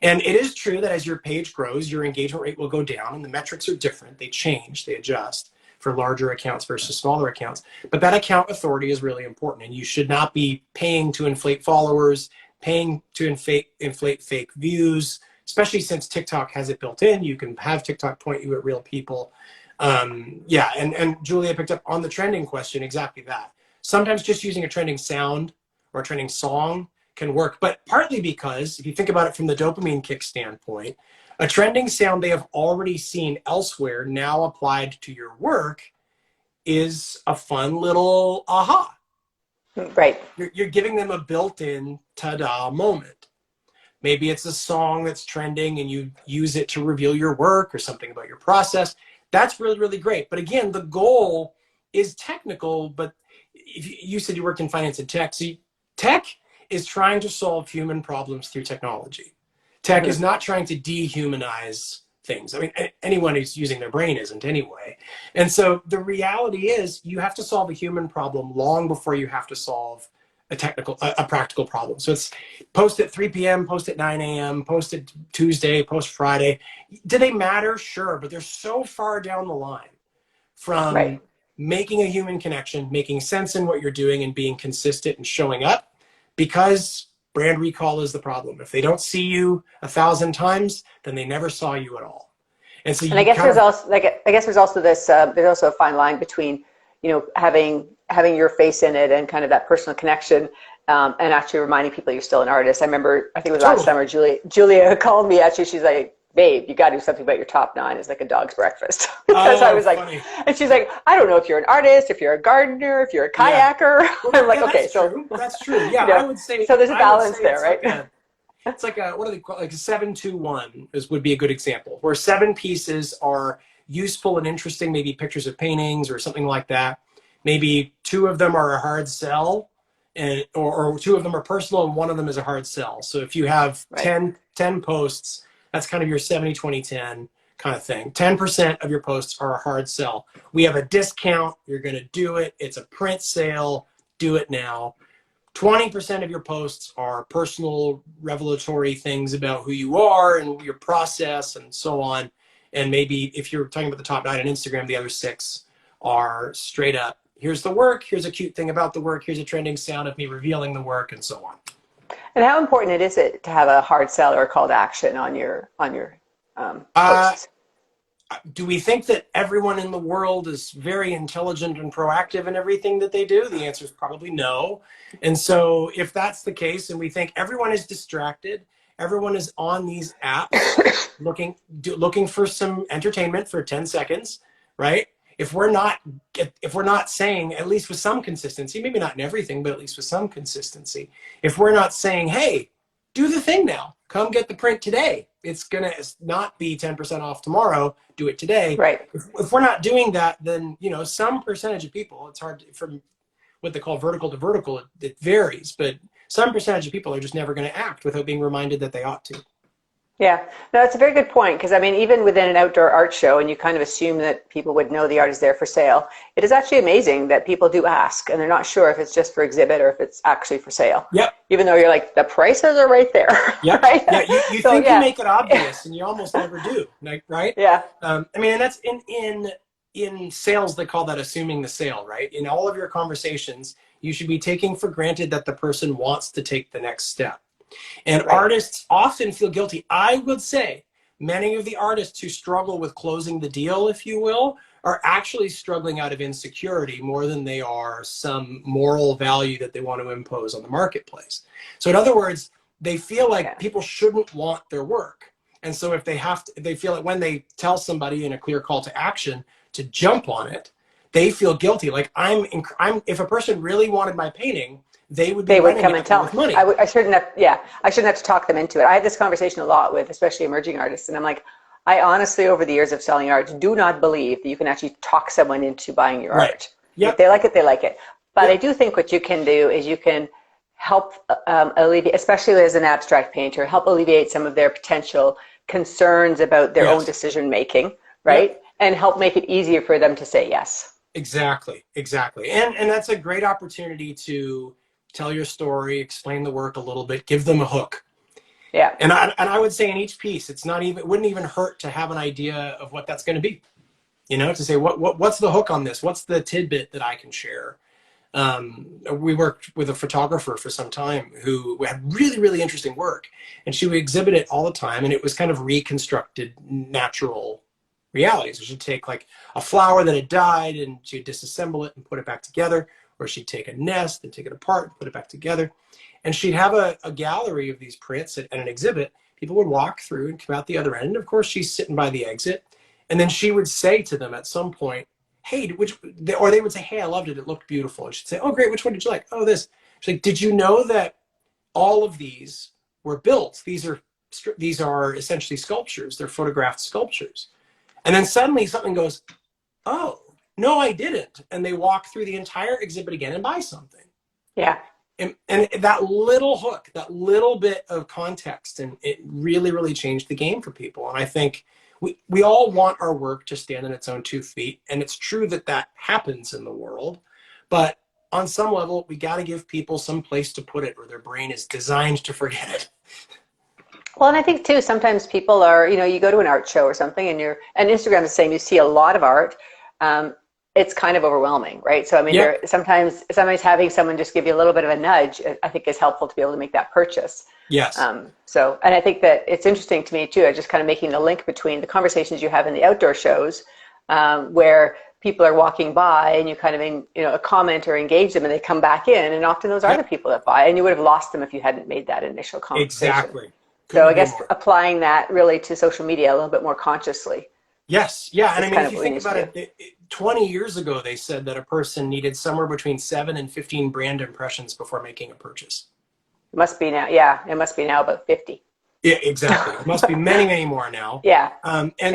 S2: And it is true that as your page grows, your engagement rate will go down, and the metrics are different. They change, they adjust for larger accounts versus smaller accounts. But that account authority is really important, and you should not be paying to inflate followers, paying to inflate fake views, especially since TikTok has it built in. You can have TikTok point you at real people. And Julia picked up on the trending question, exactly that. Sometimes just using a trending sound or a trending song can work, but partly because if you think about it from the dopamine kick standpoint, a trending sound they have already seen elsewhere now applied to your work is a fun little aha.
S3: Right.
S2: You're giving them a built-in ta-da moment. Maybe it's a song that's trending and you use it to reveal your work or something about your process. That's really, really great. But again, the goal is technical, but you said you worked in finance and tech. So tech is trying to solve human problems through technology. Tech is not trying to dehumanize things. I mean, anyone who's using their brain isn't anyway. And so the reality is you have to solve a human problem long before you have to solve a practical problem. So it's post at 3 p.m., post at 9 a.m., post at Tuesday, post Friday. Do they matter? Sure, but they're so far down the line from making a human connection, making sense in what you're doing, and being consistent and showing up, because brand recall is the problem. If they don't see you 1,000 times, then they never saw you at all. And so I guess there's also this. There's also a fine line between, having your face in it and kind of that personal connection, and actually reminding people you're still an artist. I remember, I think it was last summer, Julia called me. Actually, she's like,
S3: babe, you got to do something about your top 9 is like a dog's breakfast. Because I was like,
S2: funny.
S3: And she's like, I don't know if you're an artist, if you're a gardener, if you're a kayaker.
S2: Yeah. Well,
S3: I'm like,
S2: yeah,
S3: okay,
S2: that's true. Yeah,
S3: you know,
S2: I would say.
S3: So there's a balance there, right?
S2: It's like a, what do they call, like a 7-2-1 would be a good example, where 7 pieces are useful and interesting, maybe pictures of paintings or something like that. Maybe 2 of them are a hard sell, and or 2 of them are personal and 1 of them is a hard sell. So if you have 10 posts, that's kind of your 70-20-10 kind of thing. 10% of your posts are a hard sell. We have a discount, you're going to do it. It's a print sale, do it now. 20% of your posts are personal, revelatory things about who you are and your process and so on. And maybe if you're talking about the top 9 on Instagram, the other 6 are straight up, here's the work, here's a cute thing about the work, here's a trending sound of me revealing the work, and so on.
S3: And how important is it to have a hard sell or a call to action on your posts?
S2: Do we think that everyone in the world is very intelligent and proactive in everything that they do? The answer is probably no. And so if that's the case, and we think everyone is distracted, everyone is on these apps looking for some entertainment for 10 seconds, right? If we're not saying, at least with some consistency, maybe not in everything, but at least with some consistency, if we're not saying, hey, do the thing now, come get the print today. It's going to not be 10% off tomorrow. Do it today.
S3: Right.
S2: If we're not doing that, then, you know, some percentage of people, it's hard from what they call vertical to vertical, it varies, but some percentage of people are just never going to act without being reminded that they ought to.
S3: Yeah, no, that's a very good point, because I mean, even within an outdoor art show, and you kind of assume that people would know the art is there for sale, it is actually amazing that people do ask, and they're not sure if it's just for exhibit or if it's actually for sale.
S2: Yep.
S3: Even though you're like, the prices are right there.
S2: Yep.
S3: Right?
S2: Yeah, you think you make it obvious, and you almost never do, right?
S3: Yeah.
S2: I mean, and that's in sales, they call that assuming the sale, right? In all of your conversations, you should be taking for granted that the person wants to take the next step. And artists often feel guilty. I would say many of the artists who struggle with closing the deal, if you will, are actually struggling out of insecurity more than they are some moral value that they want to impose on the marketplace. So in other words, they feel like people shouldn't want their work. And so if they feel like when they tell somebody in a clear call to action to jump on it, they feel guilty. Like if a person really wanted my painting, they would come and tell me.
S3: I shouldn't have to talk them into it. I had this conversation a lot with especially emerging artists, and I'm like, I honestly, over the years of selling art, do not believe that you can actually talk someone into buying your art. Yep. If they like it, they like it. But I do think what you can do is you can help alleviate, especially as an abstract painter, help alleviate some of their potential concerns about their own decision making, right? Yep. And help make it easier for them to say yes.
S2: Exactly. And that's a great opportunity to tell your story, explain the work a little bit, give them a hook.
S3: Yeah.
S2: And I would say in each piece, it wouldn't even hurt to have an idea of what that's going to be. You know, to say what's the hook on this? What's the tidbit that I can share? We worked with a photographer for some time who had really, really interesting work, and she would exhibit it all the time, and it was kind of reconstructed natural reality. So she'd take like a flower that had died and she'd disassemble it and put it back together, or she'd take a nest and take it apart and put it back together. And she'd have a gallery of these prints at an exhibit. People would walk through and come out the other end. And of course, she's sitting by the exit. And then she would say to them at some point, hey, or they would say, hey, I loved it. It looked beautiful. And she'd say, oh, great. Which one did you like? Oh, this. She's like, did you know that all of these were built? These are essentially sculptures. They're photographed sculptures. And then suddenly something goes, oh, no, I didn't. And they walk through the entire exhibit again and buy something.
S3: Yeah.
S2: And that little hook, that little bit of context, and it really, really changed the game for people. And I think we all want our work to stand on its own 2 feet. And it's true that happens in the world. But on some level, we got to give people some place to put it, or their brain is designed to forget it.
S3: Well, and I think too, sometimes people are, you go to an art show or something, and Instagram is the same. You see a lot of art. It's kind of overwhelming, right? So I mean, sometimes having someone just give you a little bit of a nudge, I think, is helpful to be able to make that purchase.
S2: Yes.
S3: And I think that it's interesting to me too, just kind of making the link between the conversations you have in the outdoor shows, where people are walking by and you kind of comment or engage them, and they come back in, and often those are the people that buy, and you would have lost them if you hadn't made that initial conversation.
S2: Exactly.
S3: So I guess applying that really to social media a little bit more consciously.
S2: Yes. Yeah. And I mean, if you think about it, 20 years ago, they said that a person needed somewhere between 7 and 15 brand impressions before making a purchase.
S3: It must be now. Yeah. It must be now about 50.
S2: Yeah, exactly. It must be many, many more now.
S3: Yeah.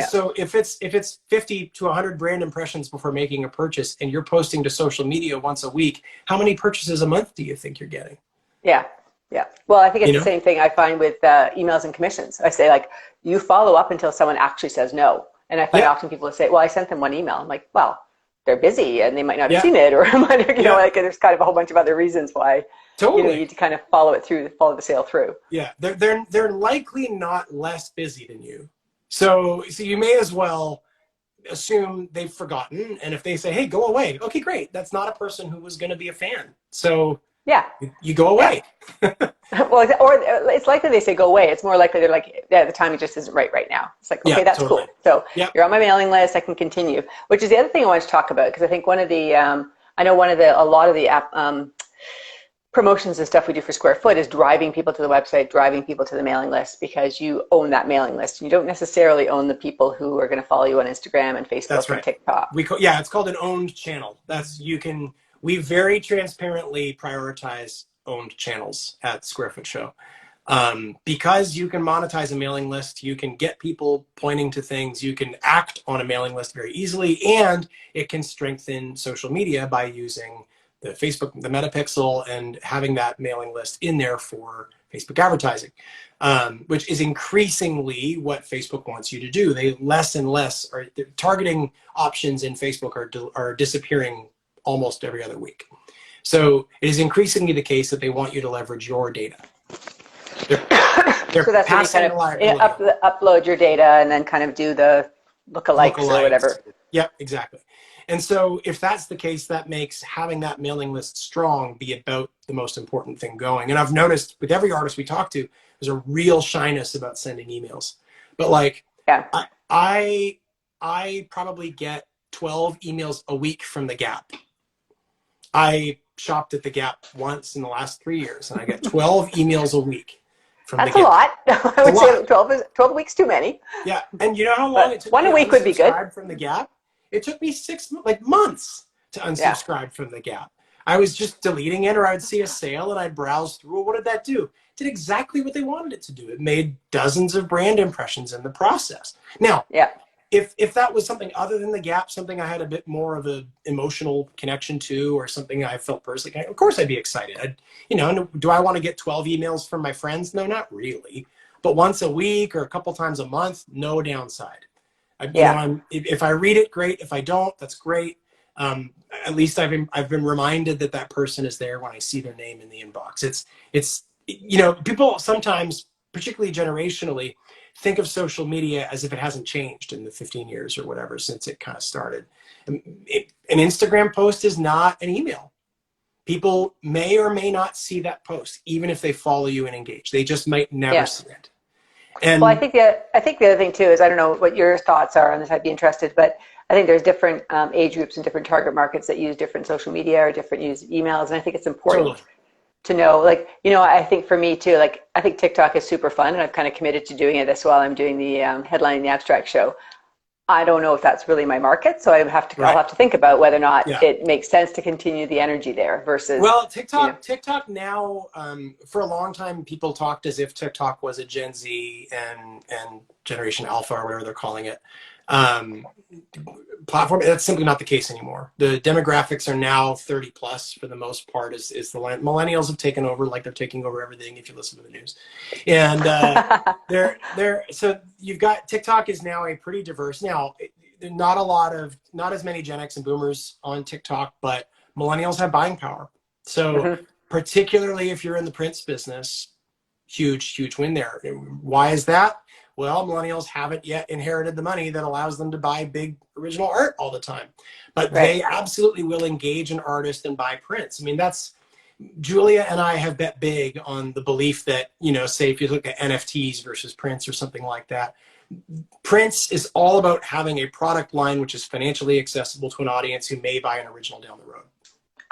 S2: So if it's 50 to 100 brand impressions before making a purchase, and you're posting to social media once a week, how many purchases a month do you think you're getting?
S3: Yeah. Yeah. Well, I think it's the same thing I find with emails and commissions. I say, like, you follow up until someone actually says no. And I find often people say, well, I sent them one email. I'm like, well, they're busy and they might not have seen it, or you know, like there's kind of a whole bunch of other reasons why you need to kind of follow the sale through.
S2: Yeah, they're likely not less busy than you. So you may as well assume they've forgotten. And if they say, hey, go away. Okay, great. That's not a person who was going to be a fan. So you go away.
S3: Well, or it's likely they say go away. It's more likely they're like, yeah, the timing just isn't right now. It's like, okay, that's cool. So you're on my mailing list. I can continue. Which is the other thing I wanted to talk about, because I think one of the, I know a lot of the app promotions and stuff we do for Square Foot is driving people to the website, driving people to the mailing list, because you own that mailing list. You don't necessarily own the people who are going to follow you on Instagram and Facebook and TikTok.
S2: It's called an owned channel. We very transparently prioritize owned channels at Square Foot Show. Because you can monetize a mailing list, you can get people pointing to things, you can act on a mailing list very easily, and it can strengthen social media by using the Facebook, the metapixel, and having that mailing list in there for Facebook advertising, which is increasingly what Facebook wants you to do. They less and less targeting options in Facebook are disappearing almost every other week. So it is increasingly the case that they want you to leverage your data. They're
S3: so that's when you kind of upload your data and then kind of do the lookalikes or whatever.
S2: Yep, exactly. And so if that's the case, that makes having that mailing list strong be about the most important thing going. And I've noticed with every artist we talk to, there's a real shyness about sending emails. But like, I probably get 12 emails a week from the Gap. I shopped at the Gap once in the last 3 years, and I get 12 emails a week from the Gap.
S3: That's a lot. I would say 12 weeks too many.
S2: Yeah, and you know how long it took
S3: me to
S2: unsubscribe
S3: would be good.
S2: from the Gap? It took me months to unsubscribe from the Gap. I was just deleting it, or I would see a sale and I'd browse through. What did that do? It did exactly what they wanted it to do. It made dozens of brand impressions in the process. Now, if that was something other than the Gap, something I had a bit more of an emotional connection to, or something I felt personally, of course I'd be excited. Do I want to get 12 emails from my friends? No, not really. But once a week or a couple times a month, no downside. If I read it, great. If I don't, that's great. At least I've been reminded that person is there when I see their name in the inbox. It's people sometimes, particularly generationally, think of social media as if it hasn't changed in the 15 years or whatever since it kind of started. An Instagram post is not an email. People may or may not see that post, even if they follow you and engage. They just might never see it. And
S3: I think the other thing too is, I don't know what your thoughts are on this. I'd be interested, but I think there's different age groups and different target markets that use different social media or use emails, and I think it's important to know. Like, I think for me too, like, I think TikTok is super fun, and I've kind of committed to doing it this while I'm doing the headlining the abstract show. I don't know if that's really my market, so I'll have to think about whether or not it makes sense to continue the energy there versus.
S2: Well, TikTok now, for a long time, people talked as if TikTok was a Gen Z and Generation Alpha, or whatever they're calling it, platform. That's simply not the case anymore. The demographics are now 30 plus for the most part. Is the millennials have taken over, like they're taking over everything if you listen to the news, and so you've got TikTok is now a pretty diverse. Now, not as many Gen X and Boomers on TikTok, but millennials have buying power. So particularly if you're in the prints business, huge win there. Why is that? Well, millennials haven't yet inherited the money that allows them to buy big original art all the time. But they absolutely will engage an artist and buy prints. I mean, Julia and I have bet big on the belief that, say if you look at NFTs versus prints or something like that, prints is all about having a product line which is financially accessible to an audience who may buy an original down the road.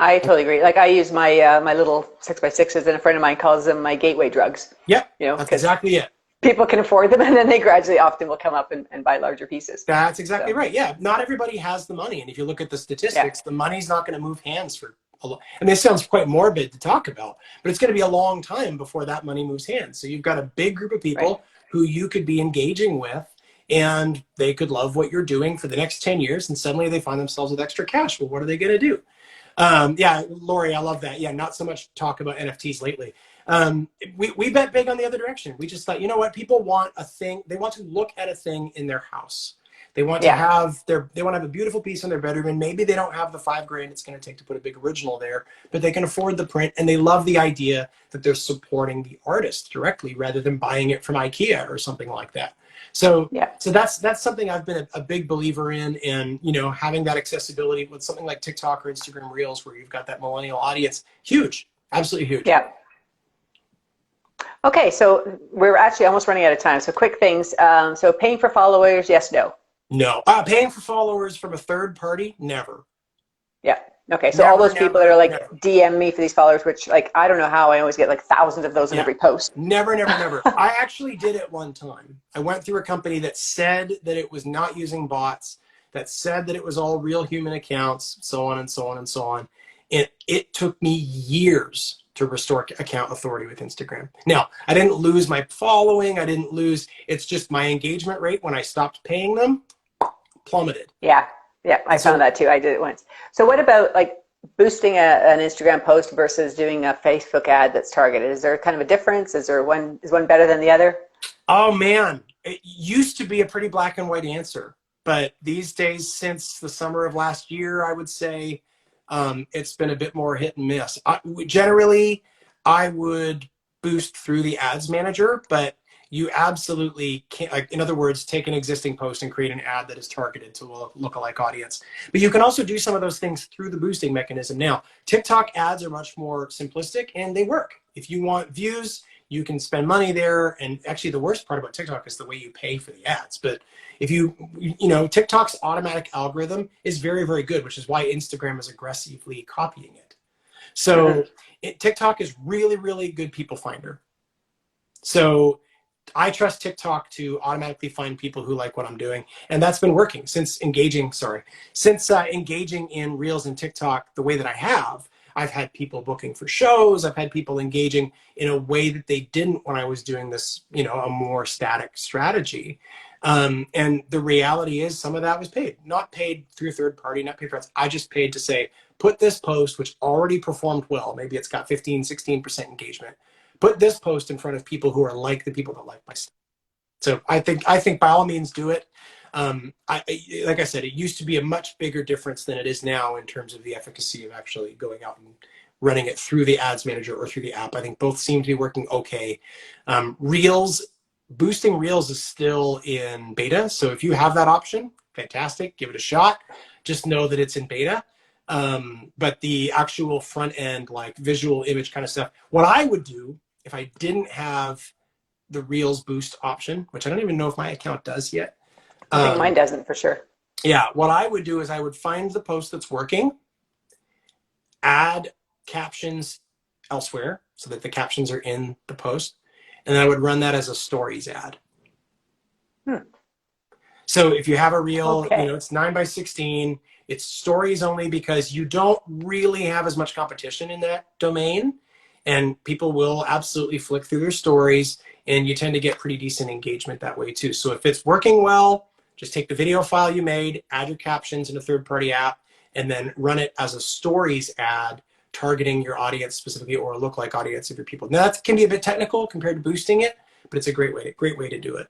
S3: I totally agree. Like, I use my my little 6x6s, and a friend of mine calls them my gateway drugs.
S2: Yep, that's exactly it.
S3: people can afford them, and then they gradually often will come up and buy larger pieces.
S2: That's exactly right. Yeah, not everybody has the money, and if you look at the statistics, the money's not going to move hands for a long. I mean, it sounds quite morbid to talk about, but it's going to be a long time before that money moves hands. So you've got a big group of people who you could be engaging with, and they could love what you're doing for the next 10 years, and suddenly they find themselves with extra cash. Well, what are they going to do? Yeah, Lori, I love that. Yeah, not so much talk about NFTs lately. We bet big on the other direction. We just thought, you know what, people want a thing. They want to look at a thing in their house. They want to have they want to have a beautiful piece in their bedroom, and maybe they don't have the $5,000 it's going to take to put a big original there, but they can afford the print, and they love the idea that they're supporting the artist directly rather than buying it from IKEA or something like that. So, so that's something I've been a big believer in, and you know, having that accessibility with something like TikTok or Instagram Reels, where you've got that millennial audience, huge, absolutely huge.
S3: Yeah. Okay, so we're actually almost running out of time. So quick things. So paying for followers, yes, no?
S2: No. Paying for followers from a third party, never.
S3: Yeah. Okay, so all those people that are like, DM me for these followers, which like, I don't know how I always get like thousands of those in every post.
S2: Never. I actually did it one time. I went through a company that said that it was not using bots, that said that it was all real human accounts, so on and so on and so on. And it took me years to restore account authority with Instagram. Now, I didn't lose my following. I didn't lose, it's just my engagement rate when I stopped paying them plummeted.
S3: Yeah, I found that too. I did it once. So what about like boosting an Instagram post versus doing a Facebook ad that's targeted? Is there kind of a difference? Is one better than the other?
S2: Oh man, it used to be a pretty black and white answer, but these days, since the summer of last year, I would say it's been a bit more hit and miss. Generally, I would boost through the ads manager, but you absolutely can't, like, in other words, take an existing post and create an ad that is targeted to a lookalike audience. But you can also do some of those things through the boosting mechanism. Now, TikTok ads are much more simplistic and they work. If you want views, you can spend money there. And actually the worst part about TikTok is the way you pay for the ads. But if you know, TikTok's automatic algorithm is very, very good, which is why Instagram is aggressively copying it. So TikTok is really, really good people finder. So I trust TikTok to automatically find people who like what I'm doing. And that's been working since engaging in Reels and TikTok the way that I have. I've had people booking for shows. I've had people engaging in a way that they didn't when I was doing this, you know, a more static strategy. And the reality is some of that was paid, not paid through a third party, not paid for ads. I just paid to say, put this post, which already performed well. Maybe it's got 15, 16% engagement. Put this post in front of people who are like the people that like my stuff. So I think by all means do it. Like I said, it used to be a much bigger difference than it is now in terms of the efficacy of actually going out and running it through the ads manager or through the app. I think both seem to be working okay. Boosting Reels is still in beta. So if you have that option, fantastic, give it a shot. Just know that it's in beta. But the actual front end, like visual image kind of stuff, what I would do if I didn't have the Reels boost option, which I don't even know if my account does yet.
S3: I think mine doesn't for sure.
S2: Yeah, what I would do is I would find the post that's working, add captions elsewhere so that the captions are in the post, and I would run that as a stories ad. So if you have a reel, you know, it's 9:16, it's stories only because you don't really have as much competition in that domain, and people will absolutely flick through their stories, and you tend to get pretty decent engagement that way too. So if it's working well, just take the video file you made, add your captions in a third-party app, and then run it as a stories ad targeting your audience specifically, or a lookalike audience of your people. Now that can be a bit technical compared to boosting it, but it's a great way to do it.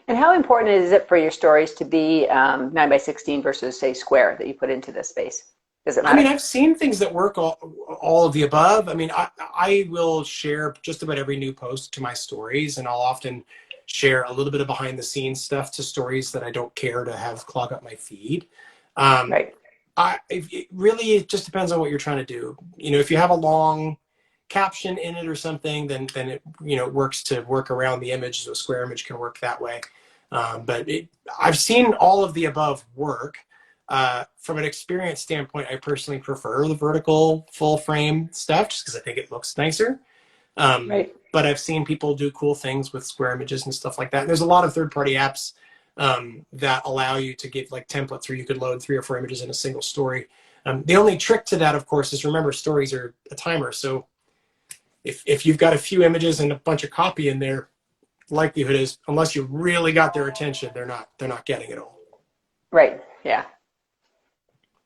S3: And how important is it for your stories to be 9:16 versus say square that you put into this space? Does it matter?
S2: I mean, I've seen things that work all of the above. I mean, I will share just about every new post to my stories, and I'll often share a little bit of behind the scenes stuff to stories that I don't care to have clog up my feed. It really just depends on what you're trying to do. You know, if you have a long caption in it or something, then it, you know, works to work around the image. So a square image can work that way. But I've seen all of the above work. From an experience standpoint, I personally prefer the vertical full frame stuff just because I think it looks nicer. but I've seen people do cool things with square images and stuff like that. And there's a lot of third-party apps that allow you to get like templates where you could load 3 or 4 images in a single story. The only trick to that, of course, is remember stories are a timer. So if you've got a few images and a bunch of copy in there, likelihood is, unless you really got their attention, they're not getting it all.
S3: Right. Yeah.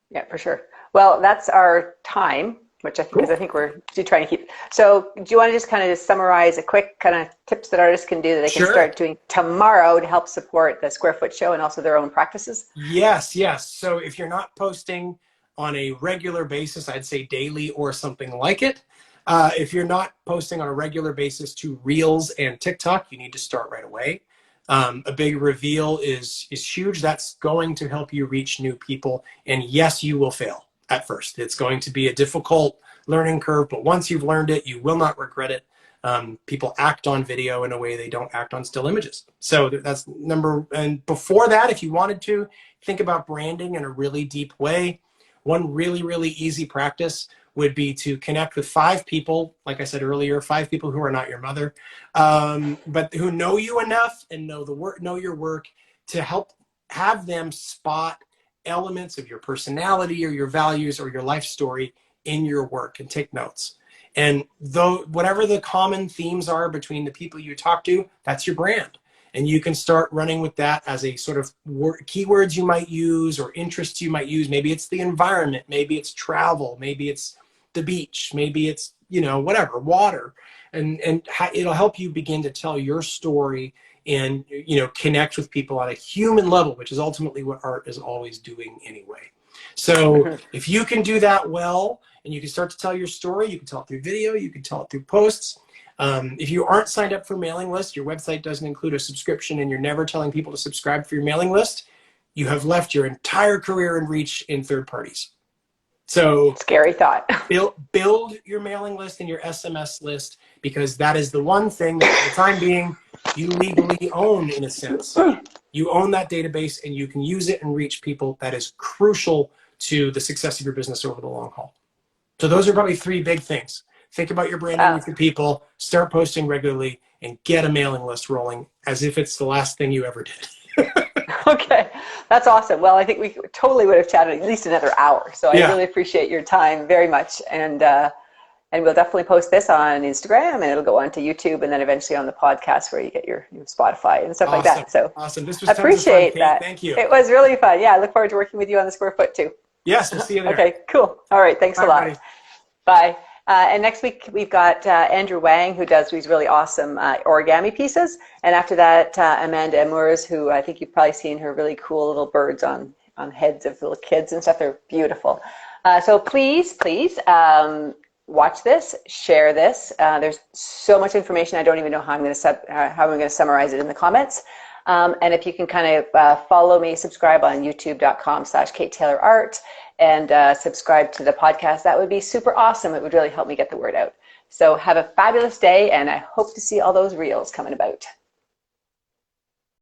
S3: Yeah, for sure. Well, that's our time, which I think we're trying to keep. So do you want to just kind of summarize a quick kind of tips that artists can do that they can start doing tomorrow to help support the Square Foot Show and also their own practices?
S2: Yes. So if you're not posting on a regular basis, I'd say daily or something like it. If you're not posting on a regular basis to Reels and TikTok, you need to start right away. A big reveal is huge. That's going to help you reach new people. And yes, you will fail at first. It's going to be a difficult learning curve, but once you've learned it, you will not regret it. People act on video in a way they don't act on still images. So that's and before that, if you wanted to think about branding in a really deep way, one really, really easy practice would be to connect with 5 people, like I said earlier, 5 people who are not your mother, but who know you enough and know your work to help have them spot elements of your personality or your values or your life story in your work and take notes. And whatever the common themes are between the people you talk to, that's your brand. And you can start running with that as a sort of keywords you might use or interests you might use. Maybe it's the environment, maybe it's travel, maybe it's the beach, maybe it's, whatever, water. And it'll help you begin to tell your story and, connect with people on a human level, which is ultimately what art is always doing anyway. So if you can do that well, and you can start to tell your story, you can tell it through video, you can tell it through posts. If you aren't signed up for mailing list, your website doesn't include a subscription, and you're never telling people to subscribe for your mailing list, you have left your entire career and reach in third parties. So
S3: scary thought.
S2: Build your mailing list and your SMS list, because that is the one thing that for the time being you legally own, in a sense. You own that database and you can use it and reach people. That is crucial to the success of your business over the long haul. So those are probably 3 big things. Think about your branding with your people, start posting regularly, and get a mailing list rolling as if it's the last thing you ever did.
S3: Okay, that's awesome. Well, I think we totally would have chatted at least another hour. So I really appreciate your time very much. And we'll definitely post this on Instagram, and it'll go on to YouTube, and then eventually on the podcast where you get your Spotify and stuff like that. So
S2: awesome. This was
S3: appreciate
S2: fun,
S3: that.
S2: Thank you.
S3: It was really fun. Yeah, I look forward to working with you on the Square Foot too.
S2: Yes, we'll see you there.
S3: Okay, cool. All right, thanks a lot. Buddy. Bye. And next week, we've got Andrew Wang, who does these really awesome origami pieces. And after that, Amanda Amurs, who I think you've probably seen her really cool little birds on heads of little kids and stuff. They're beautiful. So please, watch this, share this. There's so much information. I don't even know how I'm going to summarize it in the comments. And if you can kind of follow me, subscribe on youtube.com/KateTaylorArt, and subscribe to the podcast, that would be super awesome. It would really help me get the word out. So have a fabulous day, and I hope to see all those reels coming about.